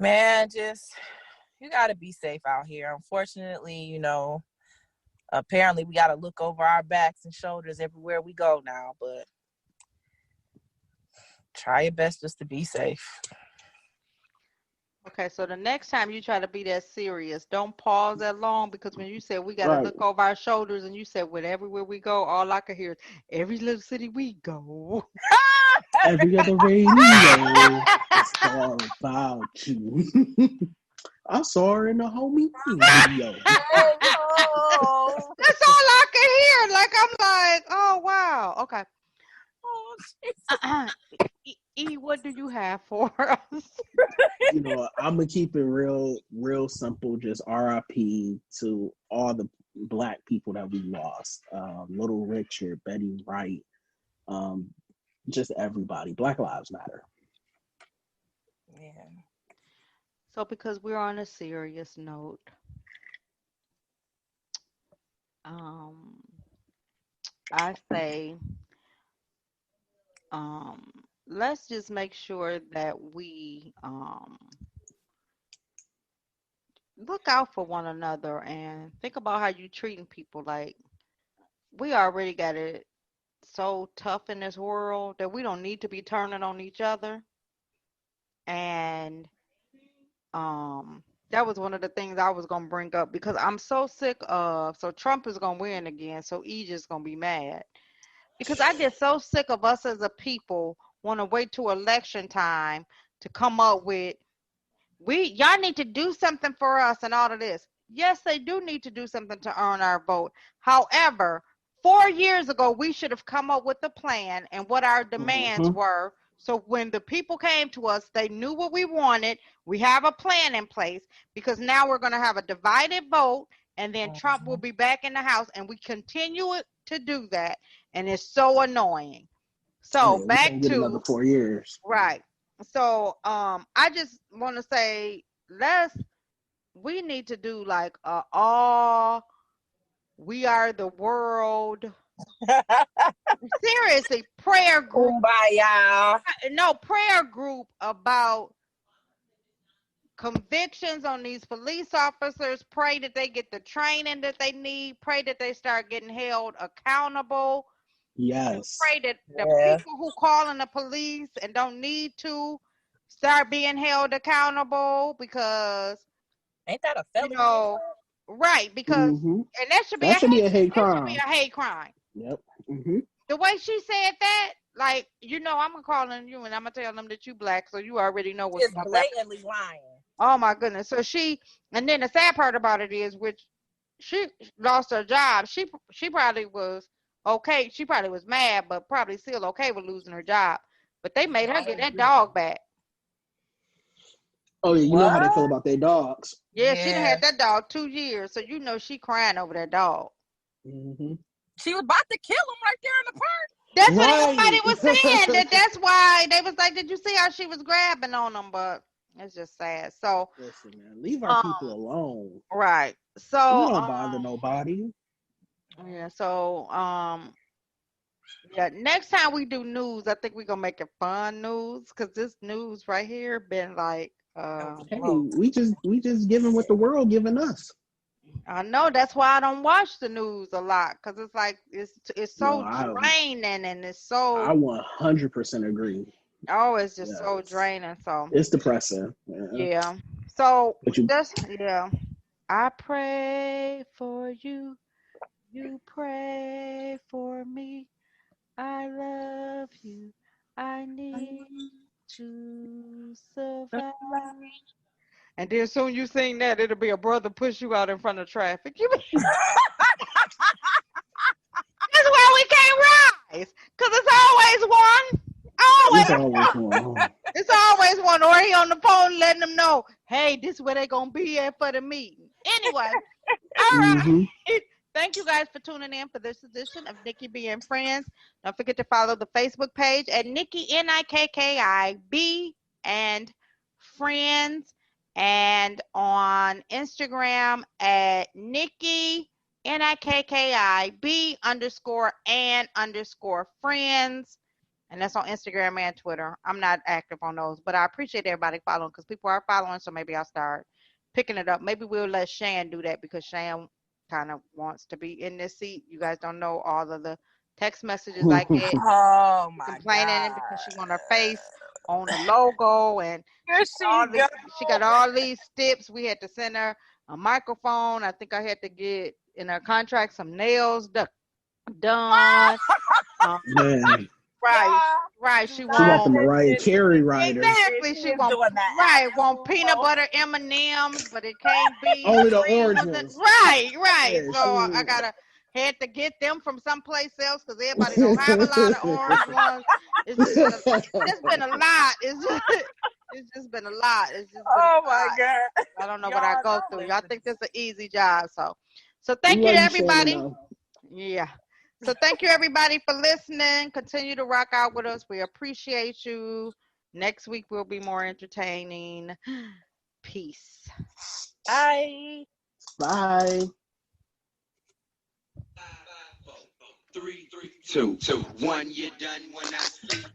Speaker 5: Man, just you gotta be safe out here. Unfortunately, apparently we gotta look over our backs and shoulders everywhere we go now, but try your best just to be safe.
Speaker 2: Okay, so the next time you try to be that serious, don't pause that long, because when you said we got to
Speaker 4: Right.
Speaker 2: look over our shoulders and you said with everywhere we go, all I could hear is every little city we go.
Speaker 4: Every other radio is all about you. I saw her in the homie video.
Speaker 5: Oh,
Speaker 2: That's all I could hear. Like, I'm like, oh, wow. Okay.
Speaker 5: oh, Jesus.
Speaker 2: What do you have for us?
Speaker 4: I'm gonna keep it real simple. Just RIP to all the Black people that we lost. Little Richard, Betty Wright, just everybody. Black Lives Matter.
Speaker 5: Yeah.
Speaker 2: So, because we're on a serious note, I say, let's just make sure that we look out for one another and think about how you treating people. Like, we already got it so tough in this world that we don't need to be turning on each other. And that was one of the things I was gonna bring up, because I'm so sick of, so Trump is gonna win again, so Egypt's gonna be mad. Because I get so sick of us as a people want to wait till election time to come up with, y'all need to do something for us and all of this. Yes, they do need to do something to earn our vote. However, 4 years ago, we should have come up with a plan and what our demands
Speaker 4: Mm-hmm.
Speaker 2: were. So when the people came to us, they knew what we wanted. We have a plan in place, because now we're going to have a divided vote, and then Trump will be back in the House, and we continue to do that. And it's so annoying.
Speaker 4: Oh
Speaker 2: So
Speaker 4: yeah, we
Speaker 2: back
Speaker 4: can't get another
Speaker 2: to,
Speaker 4: 4 years.
Speaker 2: right. So I just want to say, we need to do like all we are the world, seriously, prayer group.
Speaker 5: Kumbaya.
Speaker 2: No, prayer group about convictions on these police officers. Pray that they get the training that they need. Pray that they start getting held accountable.
Speaker 4: Yes.
Speaker 2: Pray that the
Speaker 5: Yeah.
Speaker 2: people who calling the police and don't need to start being held accountable, because
Speaker 5: Ain't that a
Speaker 2: you
Speaker 5: felony
Speaker 2: know,
Speaker 5: anyway?
Speaker 2: right, because
Speaker 4: Mm-hmm.
Speaker 2: and that should be
Speaker 4: That should be a hate
Speaker 2: that should be
Speaker 4: crime.
Speaker 2: a hate crime.
Speaker 4: Yep. Mm-hmm.
Speaker 2: The way she said that, like, I'm gonna call on you and I'm gonna tell them that you Black, so you already know what's
Speaker 5: Just
Speaker 2: gonna happen.
Speaker 5: blatantly lying.
Speaker 2: Oh my goodness. So and then the sad part about it is, which she lost her job. She probably was okay. She probably was mad, but probably still okay with losing her job. But they made her get that dog back.
Speaker 4: Oh yeah, you know how they feel
Speaker 5: What?
Speaker 4: about their dogs.
Speaker 2: Yeah, she done
Speaker 5: Yeah.
Speaker 2: had that dog 2 years, so she crying over that dog.
Speaker 4: Mm-hmm.
Speaker 5: She was about to kill him right there in the park.
Speaker 2: That's what everybody
Speaker 4: Right.
Speaker 2: was saying. That's why they was like, "Did you see how she was grabbing on them?" But it's just sad. So,
Speaker 4: Listen, man, leave our
Speaker 2: um,
Speaker 4: people alone.
Speaker 2: right.
Speaker 4: We
Speaker 2: So,
Speaker 4: don't bother nobody.
Speaker 2: yeah. So, yeah. Next time we do news, I think we're gonna make it fun news, because this news right here been like,
Speaker 4: Hey, we just giving what the world giving us.
Speaker 2: I know that's why I don't watch the news a lot, because it's like it's
Speaker 4: No,
Speaker 2: so
Speaker 4: I
Speaker 2: draining, and it's
Speaker 4: I
Speaker 2: so
Speaker 4: 100% agree.
Speaker 2: it's just so
Speaker 4: Yes,
Speaker 2: draining. So
Speaker 4: it's depressing. Yeah.
Speaker 2: yeah. So
Speaker 4: But you,
Speaker 2: that's, yeah. I pray for you. You pray for me. I love you. I need to survive. And then soon you sing that, it'll be a brother push you out in front of traffic. That's why we can't rise. Because it's always one.
Speaker 4: it's
Speaker 2: Always.
Speaker 4: always one.
Speaker 2: It's always one. Or he on the phone letting them know, hey, this is where they going to be at for the meeting. Anyway. All right.
Speaker 4: Mm-hmm.
Speaker 2: Thank you guys for tuning in for this edition of Nikki B and Friends. Don't forget to follow the Facebook page at Nikki NIKKI and Friends, and on Instagram at Nikki NIKKI _and _Friends. And that's on Instagram and Twitter. I'm not active on those, but I appreciate everybody following because people are following. So maybe I'll start picking it up. Maybe we'll let Shan do that because Shan kind of wants to be in this seat. You guys don't know all of the text messages I get
Speaker 5: Oh my
Speaker 2: complaining
Speaker 5: God.
Speaker 2: because she want her face on the logo and
Speaker 5: Here
Speaker 2: all
Speaker 5: she
Speaker 2: these,
Speaker 5: go.
Speaker 2: she got all these tips. We had to send her a microphone. I think I had to get in her contract some nails done.
Speaker 4: Man,
Speaker 2: Right,
Speaker 5: Y'all
Speaker 2: right.
Speaker 5: do
Speaker 2: She
Speaker 4: she
Speaker 5: not
Speaker 4: got the
Speaker 2: won't
Speaker 4: Mariah
Speaker 5: listen to
Speaker 4: Carey
Speaker 5: this.
Speaker 4: rider.
Speaker 2: exactly.
Speaker 5: She
Speaker 2: She
Speaker 5: is
Speaker 2: won't
Speaker 5: doing the
Speaker 2: right. Want
Speaker 5: actual
Speaker 2: peanut
Speaker 5: most.
Speaker 2: butter M and M's, but it can't be
Speaker 4: Only the
Speaker 2: cream
Speaker 4: orange
Speaker 2: of the
Speaker 4: ones.
Speaker 2: right, right.
Speaker 4: Yeah,
Speaker 2: So I gotta had to get them from someplace else because everybody don't have a lot of orange ones. It's just been a lot. It's just been a lot. It's just been a
Speaker 5: Oh my
Speaker 2: lot.
Speaker 5: God.
Speaker 2: I don't know what I
Speaker 5: Y'all
Speaker 2: go
Speaker 5: don't
Speaker 2: through. Y'all
Speaker 5: listen.
Speaker 2: think this is an easy job. So
Speaker 4: we
Speaker 2: thank you to
Speaker 4: love you, Shannon.
Speaker 2: everybody.
Speaker 4: Though.
Speaker 2: Yeah. So thank you everybody for listening. Continue to rock out with us. We appreciate you. Next week will be more entertaining. Peace.
Speaker 5: Bye.
Speaker 4: Bye.
Speaker 1: 3, 2, 1. You're done when I speak.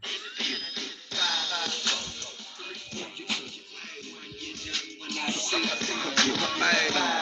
Speaker 1: 5, 4, 3, 2, 1. You're done when I see.